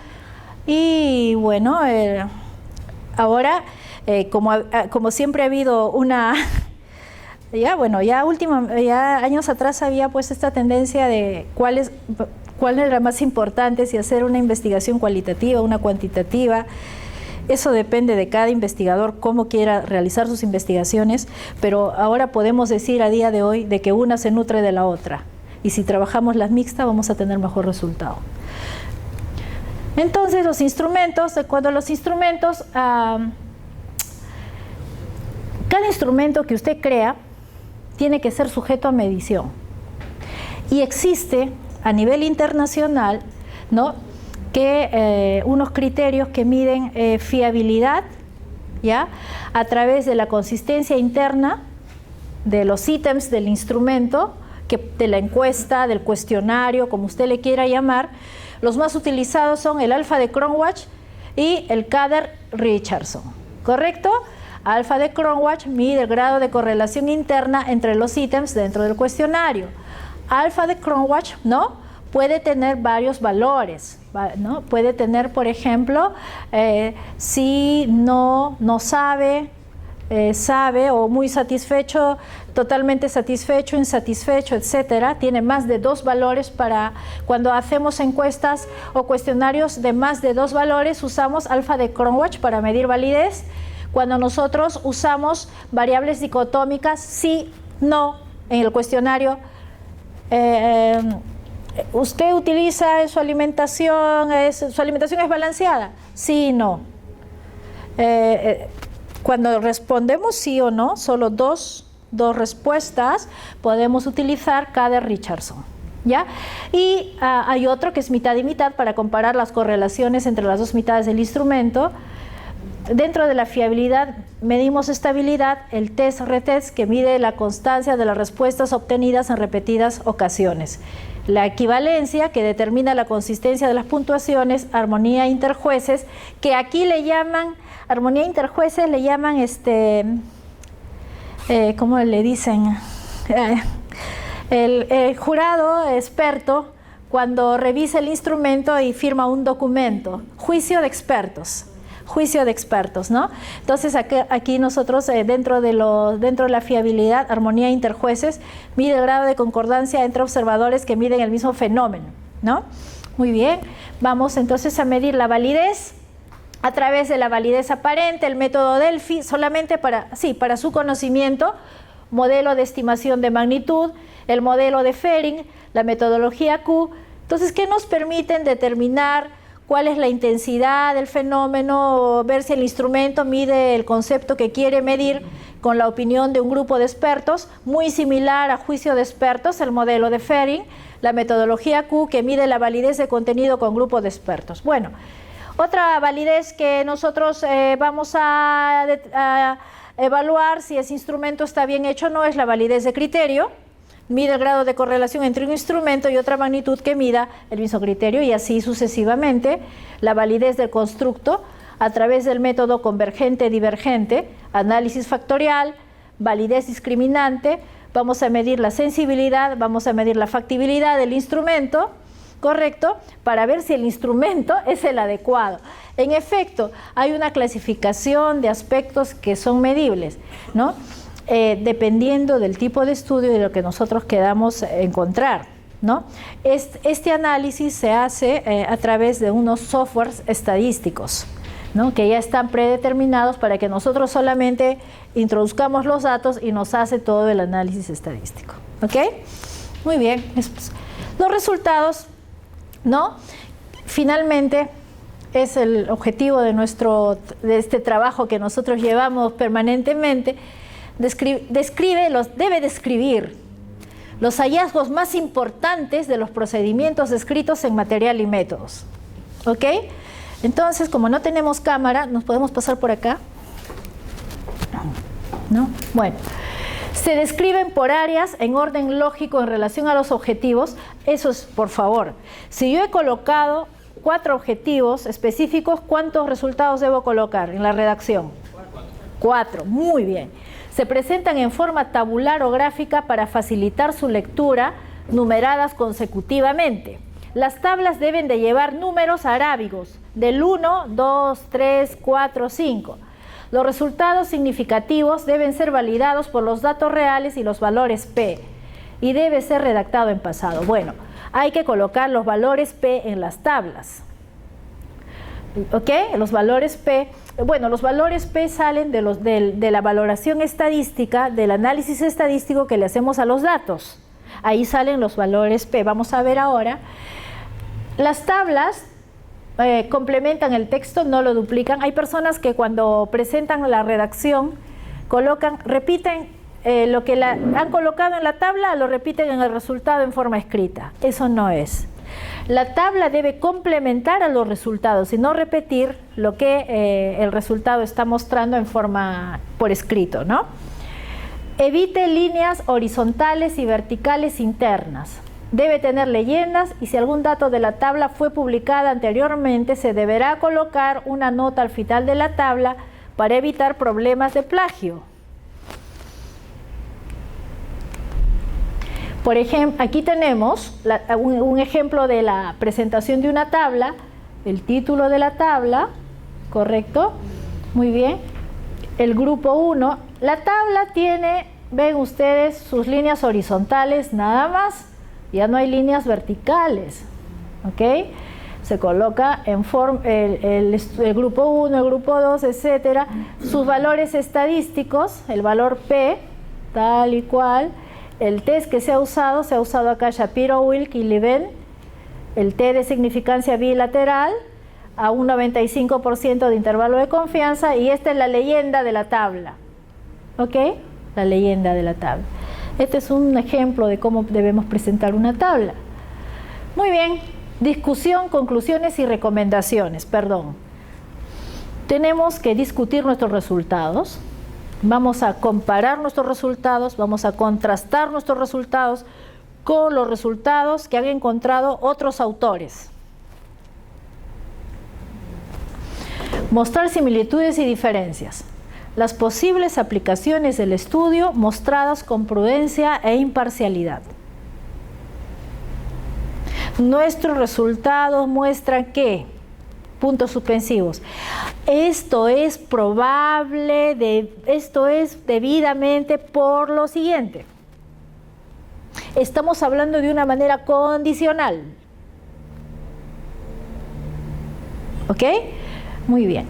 y bueno, ahora como siempre ha habido una... Ya años atrás había pues esta tendencia de cuál era más importante, si hacer una investigación cualitativa, una cuantitativa. Eso depende de cada investigador, cómo quiera realizar sus investigaciones, pero ahora podemos decir a día de hoy de que una se nutre de la otra. Y si trabajamos las mixtas vamos a tener mejor resultado. Entonces los instrumentos, de acuerdo a los instrumentos, cada instrumento que usted crea tiene que ser sujeto a medición. Y existe a nivel internacional, ¿no?, que unos criterios que miden fiabilidad, ¿ya?, a través de la consistencia interna de los ítems del instrumento, de la encuesta, del cuestionario, como usted le quiera llamar. Los más utilizados son el alfa de Cronbach y el Kádár-Richardson, ¿correcto? Alfa de Cronbach mide el grado de correlación interna entre los ítems dentro del cuestionario. Alfa de Cronbach, ¿no?, puede tener varios valores, ¿no? Puede tener, por ejemplo, si no sabe, sabe, o muy satisfecho, totalmente satisfecho, insatisfecho, etcétera, tiene más de 2 valores. Para cuando hacemos encuestas o cuestionarios de más de 2 valores, usamos alfa de Cronbach para medir validez. Cuando nosotros usamos variables dicotómicas, sí, no, en el cuestionario, ¿usted utiliza en su alimentación, su alimentación es balanceada? Sí, no. Cuando respondemos sí o no, solo dos respuestas, podemos utilizar Cader-Richardson, ¿ya? Y hay otro que es mitad y mitad para comparar las correlaciones entre las 2 mitades del instrumento. Dentro de la fiabilidad medimos estabilidad, el test-retest, que mide la constancia de las respuestas obtenidas en repetidas ocasiones. La equivalencia, que determina la consistencia de las puntuaciones, armonía interjueces, que aquí le llaman, armonía interjueces le llaman, ¿cómo le dicen? El jurado experto, cuando revisa el instrumento y firma un documento, juicio de expertos, ¿no? Entonces aquí nosotros dentro de la fiabilidad, armonía interjueces, mide el grado de concordancia entre observadores que miden el mismo fenómeno, ¿no? Muy bien, vamos entonces a medir la validez a través de la validez aparente, el método Delphi, solamente para su conocimiento, modelo de estimación de magnitud, el modelo de Fehring, la metodología Q. Entonces, ¿qué nos permiten determinar cuál es la intensidad del fenómeno, ver si el instrumento mide el concepto que quiere medir con la opinión de un grupo de expertos? Muy similar a juicio de expertos, el modelo de Fehring, la metodología Q, que mide la validez de contenido con grupo de expertos. Bueno, otra validez que nosotros vamos a evaluar si ese instrumento está bien hecho o no es la validez de criterio. Mide el grado de correlación entre un instrumento y otra magnitud que mida el mismo criterio, y así sucesivamente. La validez del constructo a través del método convergente-divergente, análisis factorial, validez discriminante. Vamos a medir la sensibilidad, vamos a medir la factibilidad del instrumento, ¿correcto?, para ver si el instrumento es el adecuado. En efecto, hay una clasificación de aspectos que son medibles, ¿no? Dependiendo del tipo de estudio y de lo que nosotros queramos encontrar, ¿no? Este análisis se hace a través de unos softwares estadísticos, ¿no?, que ya están predeterminados para que nosotros solamente introduzcamos los datos y nos hace todo el análisis estadístico. ¿Ok? Muy bien. Los resultados, ¿no? Finalmente, es el objetivo de este trabajo que nosotros llevamos permanentemente. Debe describir los hallazgos más importantes de los procedimientos descritos en material y métodos. ¿Ok? Entonces, como no tenemos cámara, ¿nos podemos pasar por acá? ¿No? Bueno, se describen por áreas en orden lógico en relación a los objetivos. Eso es, por favor. Si yo he colocado 4 objetivos específicos, ¿cuántos resultados debo colocar en la redacción? 4. Muy bien. Se presentan en forma tabular o gráfica para facilitar su lectura, numeradas consecutivamente. Las tablas deben de llevar números arábigos del 1, 2, 3, 4, 5. Los resultados significativos deben ser validados por los datos reales y los valores P, y debe ser redactado en pasado. Bueno, hay que colocar los valores P en las tablas. ¿Ok? Los valores P, bueno, los valores P salen de la valoración estadística, del análisis estadístico que le hacemos a los datos. Ahí salen los valores P. Vamos a ver ahora. Las tablas complementan el texto, no lo duplican. Hay personas que cuando presentan la redacción repiten lo que han colocado en la tabla, lo repiten en el resultado en forma escrita. Eso no es. La tabla debe complementar a los resultados y no repetir lo que el resultado está mostrando en forma por escrito, ¿no? Evite líneas horizontales y verticales internas. Debe tener leyendas, y si algún dato de la tabla fue publicada anteriormente, se deberá colocar una nota al final de la tabla para evitar problemas de plagio. Por ejemplo, aquí tenemos un ejemplo de la presentación de una tabla, el título de la tabla, ¿correcto? Muy bien. el grupo 1. La tabla tiene, ven ustedes, sus líneas horizontales nada más, ya no hay líneas verticales, ¿ok? Se coloca en el grupo 1, el grupo 2, etcétera, sus valores estadísticos, el valor P, tal y cual, el test que se ha usado acá Shapiro, Wilk y Leven, el T de significancia bilateral, a un 95% de intervalo de confianza, y esta es la leyenda de la tabla, ¿ok? La leyenda de la tabla. Este es un ejemplo de cómo debemos presentar una tabla. Muy bien, discusión, conclusiones y recomendaciones, perdón. Tenemos que discutir nuestros resultados, vamos a comparar nuestros resultados, vamos a contrastar nuestros resultados con los resultados que han encontrado otros autores. Mostrar similitudes y diferencias. Las posibles aplicaciones del estudio mostradas con prudencia e imparcialidad. Nuestros resultados muestran que, puntos suspensivos, esto es probable, esto es debidamente por lo siguiente. Estamos hablando de una manera condicional. ¿Ok? Muy bien.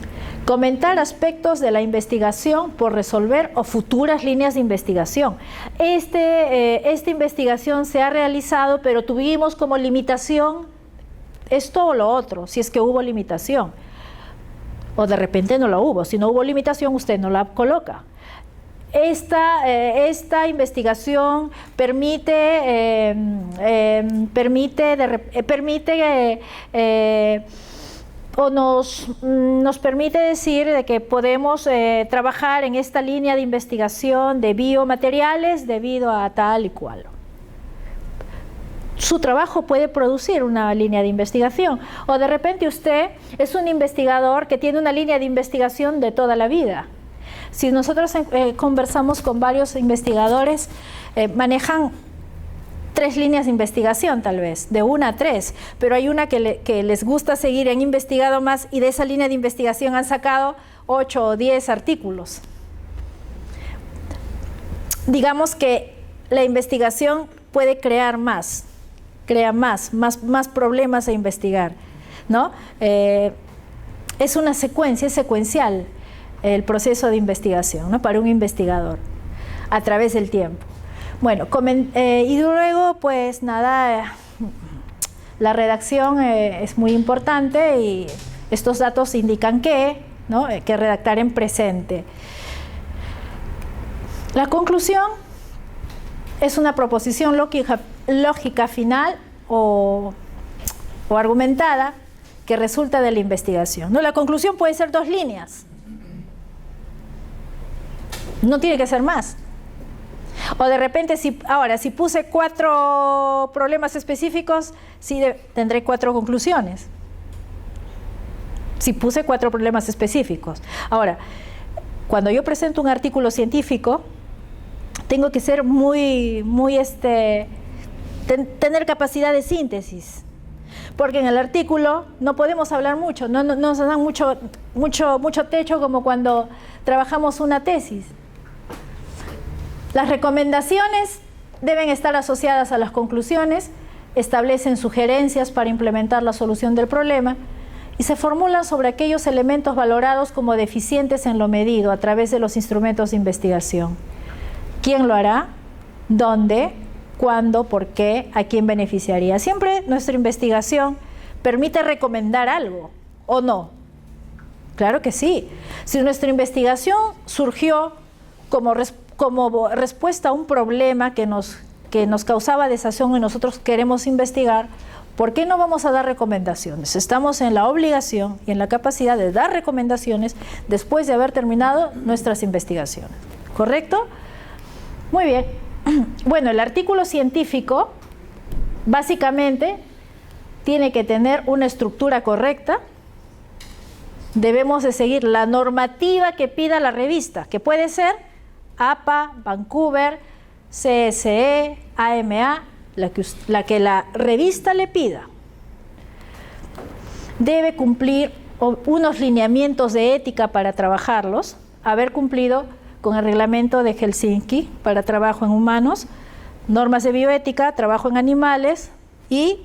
Comentar aspectos de la investigación por resolver o futuras líneas de investigación. Esta investigación se ha realizado, pero tuvimos como limitación esto o lo otro, si es que hubo limitación. O de repente no lo hubo. Si no hubo limitación, usted no la coloca. Esta investigación permite o nos permite decir de que podemos trabajar en esta línea de investigación de biomateriales debido a tal y cual. Su trabajo puede producir una línea de investigación, o de repente usted es un investigador que tiene una línea de investigación de toda la vida. Si nosotros conversamos con varios investigadores, manejan 3 líneas de investigación tal vez, de 1 a 3, pero hay una que les gusta seguir, han investigado más y de esa línea de investigación han sacado 8 o 10 artículos. Digamos que la investigación puede crear más problemas a investigar, ¿no? Es una secuencia, es secuencial el proceso de investigación, ¿no? Para un investigador a través del tiempo. Bueno, y luego pues nada, la redacción es muy importante y estos datos indican que, ¿no? Que redactar en presente. La conclusión es una proposición lógica final o argumentada que resulta de la investigación, ¿no? La conclusión puede ser 2 líneas, no tiene que ser más. O de repente, si puse 4 problemas específicos, sí tendré 4 conclusiones. Si puse 4 problemas específicos. Ahora, cuando yo presento un artículo científico, tengo que ser tener capacidad de síntesis. Porque en el artículo no podemos hablar mucho, no nos dan mucho techo como cuando trabajamos una tesis. Las recomendaciones deben estar asociadas a las conclusiones, establecen sugerencias para implementar la solución del problema y se formulan sobre aquellos elementos valorados como deficientes en lo medido a través de los instrumentos de investigación. ¿Quién lo hará? ¿Dónde? ¿Cuándo? ¿Por qué? ¿A quién beneficiaría? Siempre nuestra investigación permite recomendar algo, ¿o no? Claro que sí. Si nuestra investigación surgió como respuesta a un problema que nos causaba desazón y nosotros queremos investigar, ¿por qué no vamos a dar recomendaciones? Estamos en la obligación y en la capacidad de dar recomendaciones después de haber terminado nuestras investigaciones. ¿Correcto? Muy bien. Bueno, el artículo científico básicamente tiene que tener una estructura correcta. Debemos de seguir la normativa que pida la revista, que puede ser APA, Vancouver, CSE, AMA, la que la revista le pida. Debe cumplir unos lineamientos de ética para trabajarlos. haber cumplido con el reglamento de Helsinki para trabajo en humanos, normas de bioética, trabajo en animales y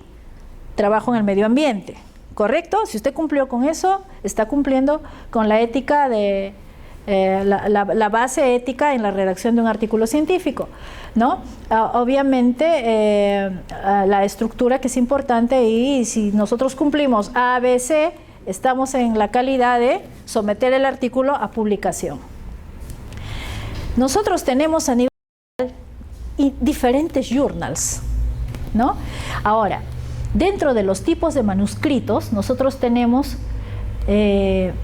trabajo en el medio ambiente. ¿Correcto? Si usted cumplió con eso, está cumpliendo con la ética de la base ética en la redacción de un artículo científico, ¿no? Obviamente la estructura que es importante, y si nosotros cumplimos A, B, C, estamos en la calidad de someter el artículo a publicación. Nosotros tenemos a nivel diferentes journals, ¿no? Ahora, dentro de los tipos de manuscritos, nosotros tenemos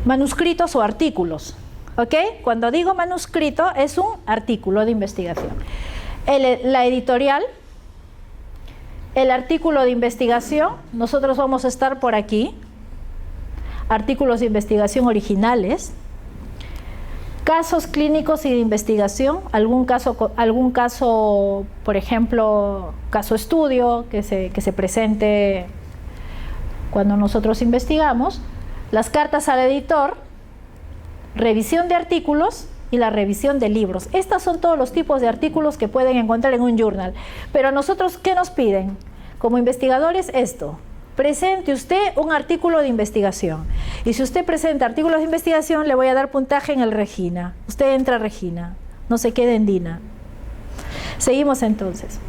manuscritos o artículos, ¿ok? Cuando digo manuscrito, es un artículo de investigación. La editorial, el artículo de investigación, nosotros vamos a estar por aquí, artículos de investigación originales, casos clínicos y de investigación, algún caso, por ejemplo, caso estudio que se presente cuando nosotros investigamos, las cartas al editor, revisión de artículos y la revisión de libros. Estos son todos los tipos de artículos que pueden encontrar en un journal. Pero a nosotros, ¿qué nos piden? Como investigadores, esto. Presente usted un artículo de investigación. Y si usted presenta artículos de investigación, le voy a dar puntaje en el Regina. Usted entra a Regina, no se quede en Dina. Seguimos entonces.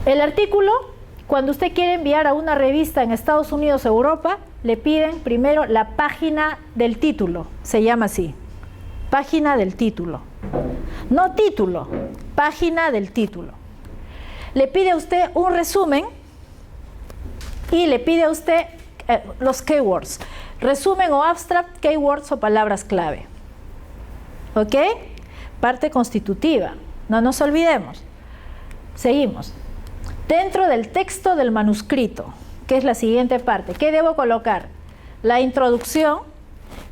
El artículo, cuando usted quiere enviar a una revista en Estados Unidos o Europa, le piden primero la página del título, se llama así, página del título. No título, página del título. Le pide a usted un resumen y le pide a usted los keywords, resumen o abstract, keywords o palabras clave. ¿Ok? Parte constitutiva, no nos olvidemos. Seguimos. Dentro del texto del manuscrito, que es la siguiente parte, ¿qué debo colocar? La introducción,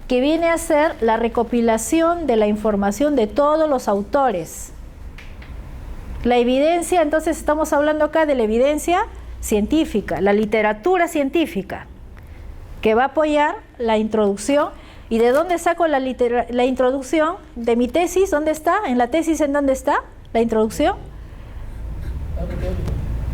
que viene a ser la recopilación de la información de todos los autores. La evidencia, entonces estamos hablando acá de la evidencia científica, la literatura científica, que va a apoyar la introducción. ¿Y de dónde saco la introducción? De mi tesis, ¿dónde está? ¿En la tesis en dónde está la introducción?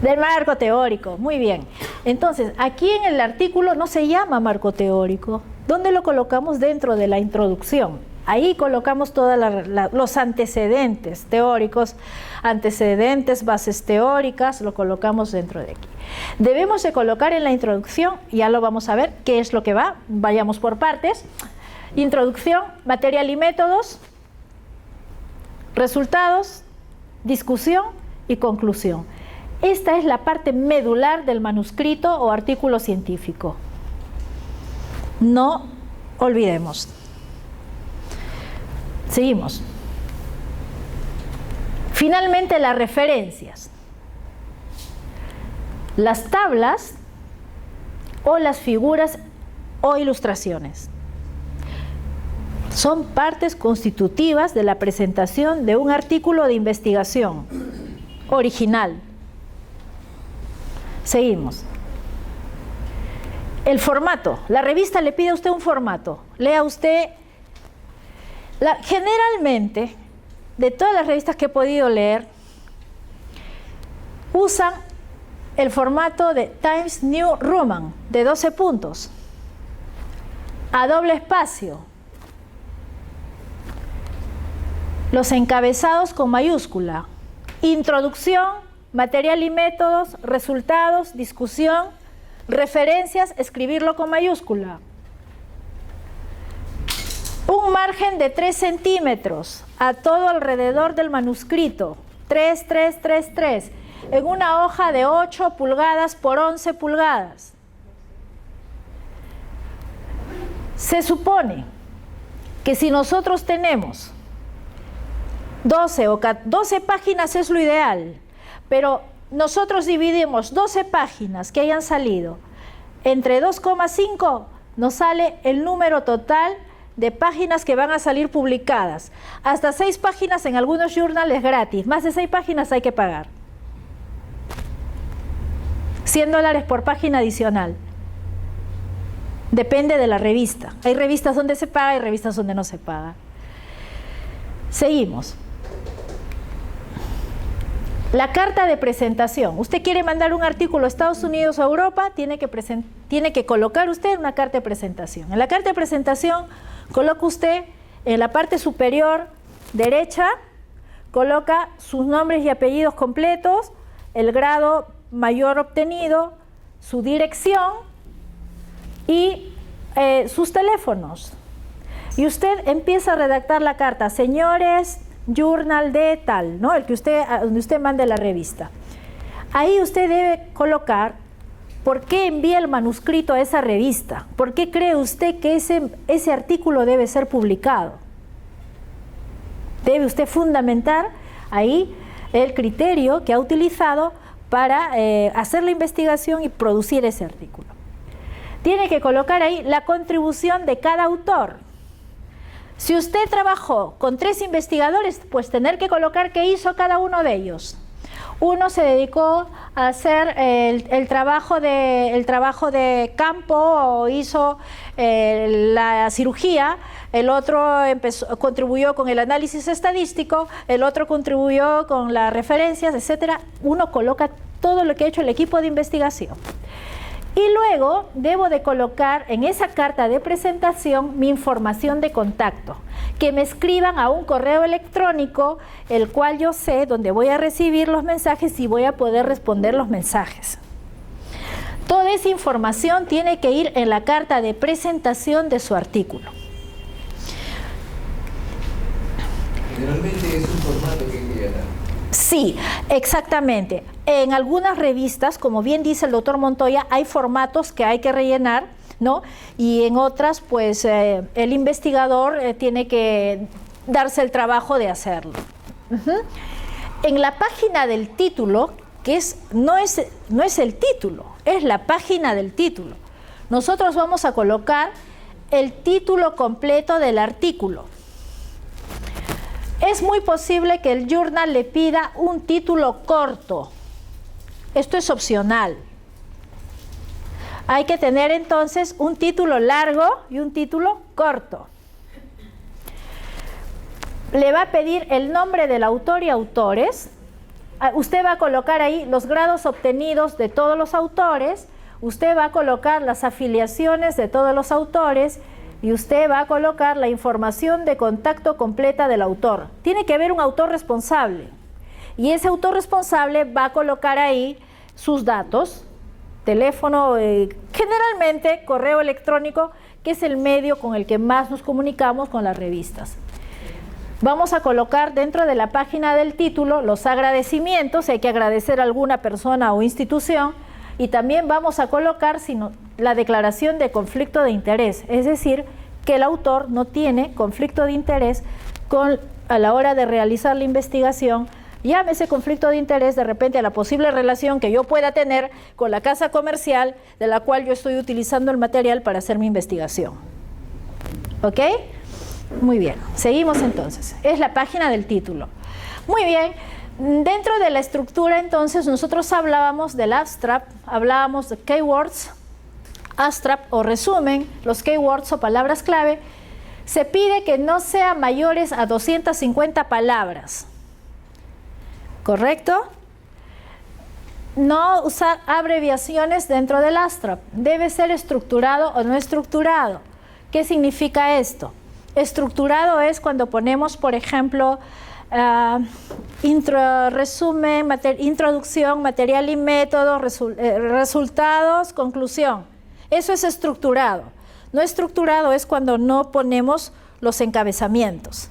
Del marco teórico, muy bien. Entonces, aquí en el artículo no se llama marco teórico. ¿Dónde lo colocamos? Dentro de la introducción. Ahí colocamos todos los antecedentes teóricos, antecedentes, bases teóricas, lo colocamos dentro de aquí. Debemos de colocar en la introducción, ya lo vamos a ver, qué es lo que va, vayamos por partes. Introducción, material y métodos, resultados, discusión y conclusión. Esta es la parte medular del manuscrito o artículo científico. No olvidemos. Seguimos. Finalmente, las referencias. Las tablas o las figuras o ilustraciones son partes constitutivas de la presentación de un artículo de investigación original. Seguimos. El formato. La revista le pide a usted un formato. Lea usted. Generalmente, de todas las revistas que he podido leer, usan el formato de Times New Roman, de 12 puntos, a doble espacio, los encabezados con mayúscula, introducción, material y métodos, resultados, discusión, referencias, escribirlo con mayúscula. Un margen de 3 centímetros a todo alrededor del manuscrito, 3, 3, 3, 3, en una hoja de 8 pulgadas por 11 pulgadas. Se supone que si nosotros tenemos 12 páginas es lo ideal, pero nosotros dividimos 12 páginas que hayan salido entre 2,5, nos sale el número total de páginas que van a salir publicadas. Hasta 6 páginas en algunos journals gratis, más de 6 páginas hay que pagar. $100 por página adicional. Depende de la revista. Hay revistas donde se paga y revistas donde no se paga. Seguimos. La carta de presentación. Usted quiere mandar un artículo a Estados Unidos o a Europa, tiene que colocar usted una carta de presentación. En la carta de presentación coloca usted en la parte superior derecha, coloca sus nombres y apellidos completos, el grado mayor obtenido, su dirección y sus teléfonos. Y usted empieza a redactar la carta, señores, journal de tal, ¿no? Donde usted mande la revista. Ahí usted debe colocar por qué envía el manuscrito a esa revista, por qué cree usted que ese artículo debe ser publicado. Debe usted fundamentar ahí el criterio que ha utilizado para hacer la investigación y producir ese artículo. Tiene que colocar ahí la contribución de cada autor. Si usted trabajó con 3 investigadores, pues tener que colocar qué hizo cada uno de ellos. Uno se dedicó a hacer el trabajo de campo o hizo la cirugía, el otro contribuyó con el análisis estadístico, el otro contribuyó con las referencias, etc. Uno coloca todo lo que ha hecho el equipo de investigación. Y luego debo de colocar en esa carta de presentación mi información de contacto, que me escriban a un correo electrónico, el cual yo sé dónde voy a recibir los mensajes y voy a poder responder los mensajes. Toda esa información tiene que ir en la carta de presentación de su artículo. Generalmente es un formato que hay que llenar. Sí, exactamente. En algunas revistas, como bien dice el doctor Montoya, hay formatos que hay que rellenar, ¿no? Y en otras, pues, el investigador tiene que darse el trabajo de hacerlo. En la página del título, que no es el título, es la página del título. Nosotros vamos a colocar el título completo del artículo. Es muy posible que el journal le pida un título corto. Esto es opcional. Hay que tener entonces un título largo y un título corto. Le va a pedir el nombre del autor y autores. Usted va a colocar ahí los grados obtenidos de todos los autores. Usted va a colocar las afiliaciones de todos los autores. Y usted va a colocar la información de contacto completa del autor. Tiene que haber un autor responsable. Y ese autor responsable va a colocar ahí sus datos, teléfono, generalmente correo electrónico, que es el medio con el que más nos comunicamos con las revistas. Vamos a colocar dentro de la página del título los agradecimientos, si hay que agradecer a alguna persona o institución, y también vamos a colocar la declaración de conflicto de interés, es decir, que el autor no tiene conflicto de interés a la hora de realizar la investigación. Llámese conflicto de interés de repente a la posible relación que yo pueda tener con la casa comercial de la cual yo estoy utilizando el material para hacer mi investigación. ¿Ok? Muy bien, seguimos entonces. Es la página del título. Muy bien. Dentro de la estructura, entonces, nosotros hablábamos del abstract, hablábamos de keywords, abstract o resumen, los keywords o palabras clave. Se pide que no sean mayores a 250 palabras. ¿Correcto? No usar abreviaciones dentro del abstract. Debe ser estructurado o no estructurado. ¿Qué significa esto? Estructurado es cuando ponemos, por ejemplo, resumen, introducción, material y método, resultados, conclusión. Eso es estructurado. No estructurado es cuando no ponemos los encabezamientos.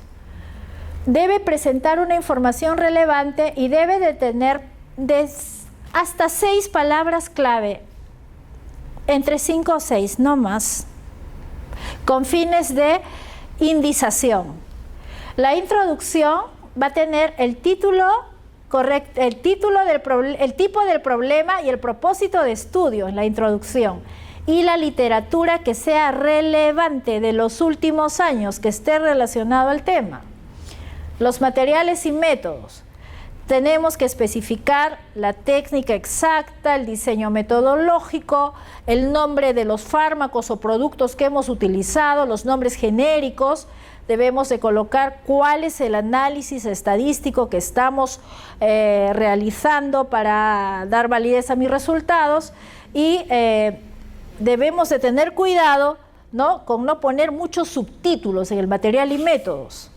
Debe presentar una información relevante y debe de tener hasta 6 palabras clave, entre 5 o 6, no más, con fines de indización. La introducción va a tener el título correcto, el tipo del problema y el propósito de estudio en la introducción, y la literatura que sea relevante de los últimos años, que esté relacionado al tema. Los materiales y métodos. Tenemos que especificar la técnica exacta, el diseño metodológico, el nombre de los fármacos o productos que hemos utilizado, los nombres genéricos, debemos de colocar cuál es el análisis estadístico que estamos realizando para dar validez a mis resultados y debemos de tener cuidado, ¿no?, con no poner muchos subtítulos en el material y métodos.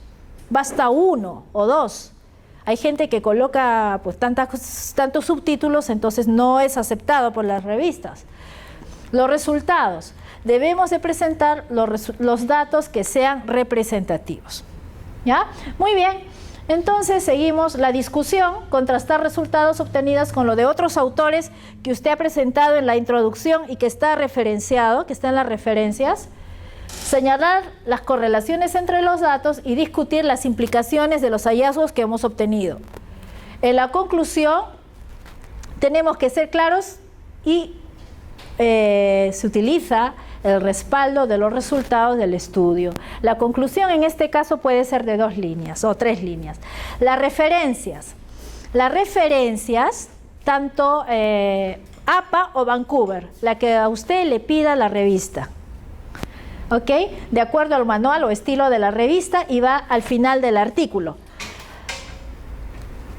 Basta 1 o 2. Hay gente que coloca pues tantos subtítulos, entonces no es aceptado por las revistas. Los resultados. Debemos de presentar los datos que sean representativos. ¿Ya? Muy bien. Entonces seguimos la discusión, contrastar resultados obtenidos con lo de otros autores que usted ha presentado en la introducción y que está referenciado, que está en las referencias. Señalar las correlaciones entre los datos y discutir las implicaciones de los hallazgos que hemos obtenido. En la conclusión, tenemos que ser claros y se utiliza el respaldo de los resultados del estudio. La conclusión en este caso puede ser de 2 líneas o 3 líneas. Las referencias. Las referencias, tanto APA o Vancouver, la que a usted le pida la revista. ¿Ok? De acuerdo al manual o estilo de la revista y va al final del artículo.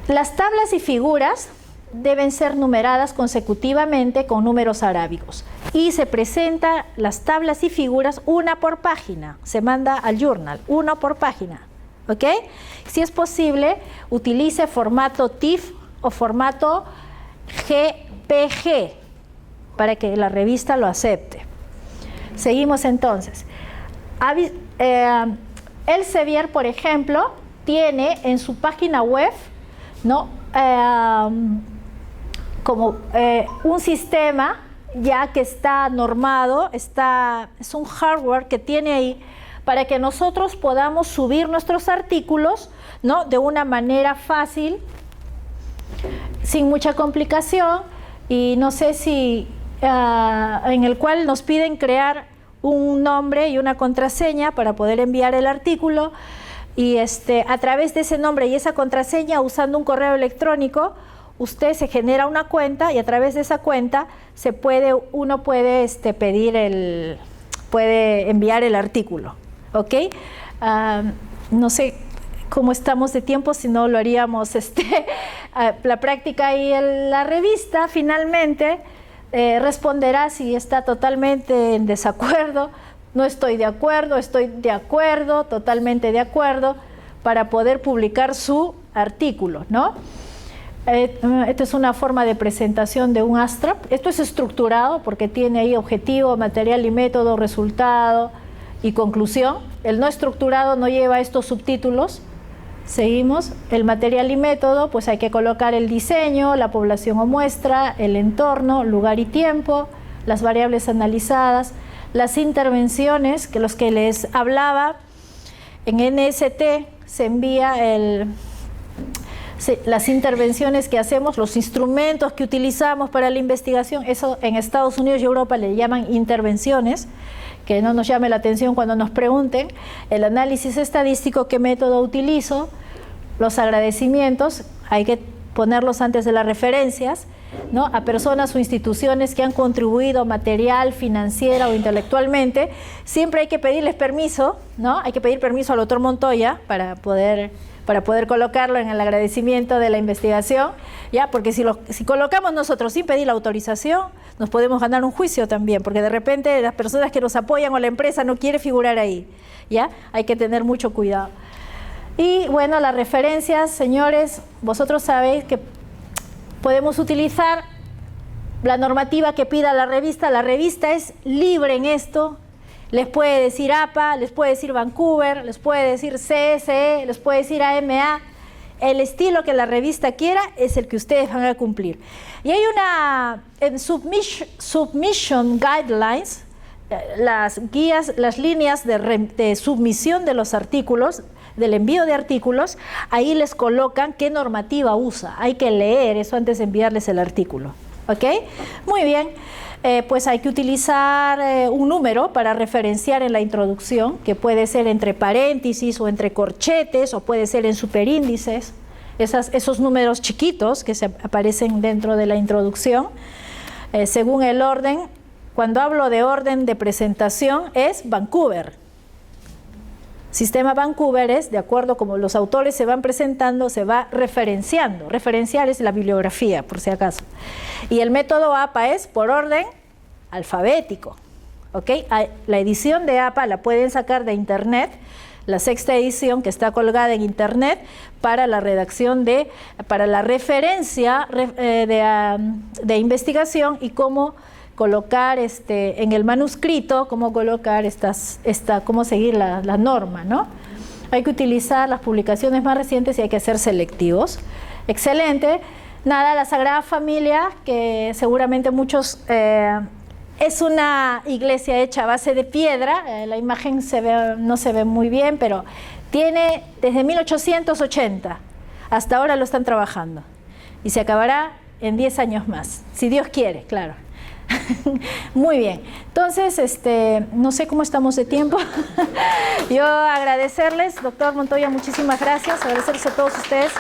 Las tablas y figuras deben ser numeradas consecutivamente con números arábigos y se presenta las tablas y figuras una por página, se manda al journal, una por página, ¿ok? Si es posible, utilice formato TIFF o formato GPG para que la revista lo acepte. Seguimos entonces. Elsevier, por ejemplo, tiene en su página web, ¿no?, como un sistema ya que está normado, es un hardware que tiene ahí para que nosotros podamos subir nuestros artículos, ¿no?, de una manera fácil, sin mucha complicación, y no sé si en el cual nos piden crear un nombre y una contraseña para poder enviar el artículo, y a través de ese nombre y esa contraseña, usando un correo electrónico, usted se genera una cuenta y a través de esa cuenta uno puede puede enviar el artículo, ¿ok? No sé cómo estamos de tiempo, si no lo haríamos la práctica y la revista finalmente responderá si está totalmente en desacuerdo, no estoy de acuerdo, estoy de acuerdo, totalmente de acuerdo, para poder publicar su artículo, ¿no? Esta es una forma de presentación de un abstract. Esto es estructurado porque tiene ahí objetivo, material y método, resultado y conclusión. El no estructurado no lleva estos subtítulos. Seguimos. El material y método, pues hay que colocar el diseño, la población o muestra, el entorno, lugar y tiempo, las variables analizadas, las intervenciones, que los que les hablaba, en NST se envía las intervenciones que hacemos, los instrumentos que utilizamos para la investigación. Eso en Estados Unidos y Europa le llaman intervenciones, que no nos llame la atención cuando nos pregunten. El análisis estadístico, qué método utilizo, los agradecimientos, hay que ponerlos antes de las referencias, ¿no?, a personas o instituciones que han contribuido material, financiera o intelectualmente. Siempre hay que pedirles permiso, ¿no? Hay que pedir permiso al doctor Montoya para poder colocarlo en el agradecimiento de la investigación, ¿ya? Porque si colocamos nosotros sin pedir la autorización, nos podemos ganar un juicio también, porque de repente las personas que nos apoyan o la empresa no quiere figurar ahí, ¿ya? Hay que tener mucho cuidado. Y bueno, las referencias, señores, vosotros sabéis que podemos utilizar la normativa que pida la revista es libre en esto. Les puede decir APA, les puede decir Vancouver, les puede decir CSE, les puede decir AMA. El estilo que la revista quiera es el que ustedes van a cumplir. Y hay en Submission Guidelines, las guías, las líneas de submisión de los artículos, del envío de artículos, ahí les colocan qué normativa usa. Hay que leer eso antes de enviarles el artículo. ¿Ok? Muy bien. Pues hay que utilizar un número para referenciar en la introducción, que puede ser entre paréntesis o entre corchetes, o puede ser en superíndices, esos números chiquitos que se aparecen dentro de la introducción, según el orden. Cuando hablo de orden de presentación es Vancouver, Sistema Vancouver es, de acuerdo como los autores se van presentando, se va referenciando. Referenciar es la bibliografía, por si acaso. Y el método APA es por orden alfabético. ¿Okay? La edición de APA la pueden sacar de internet, la 6ª edición que está colgada en internet para la redacción para la referencia de investigación y cómo colocar en el manuscrito, cómo colocar cómo seguir la norma, ¿no? Hay que utilizar las publicaciones más recientes y hay que ser selectivos. Excelente. Nada, la Sagrada Familia, que seguramente muchos... es una iglesia hecha a base de piedra, la imagen no se ve muy bien, pero tiene desde 1880, hasta ahora lo están trabajando y se acabará en 10 años más, si Dios quiere, claro. Muy bien, entonces no sé cómo estamos de tiempo. Yo agradecerles, doctor Montoya, muchísimas gracias, agradecerles a todos ustedes.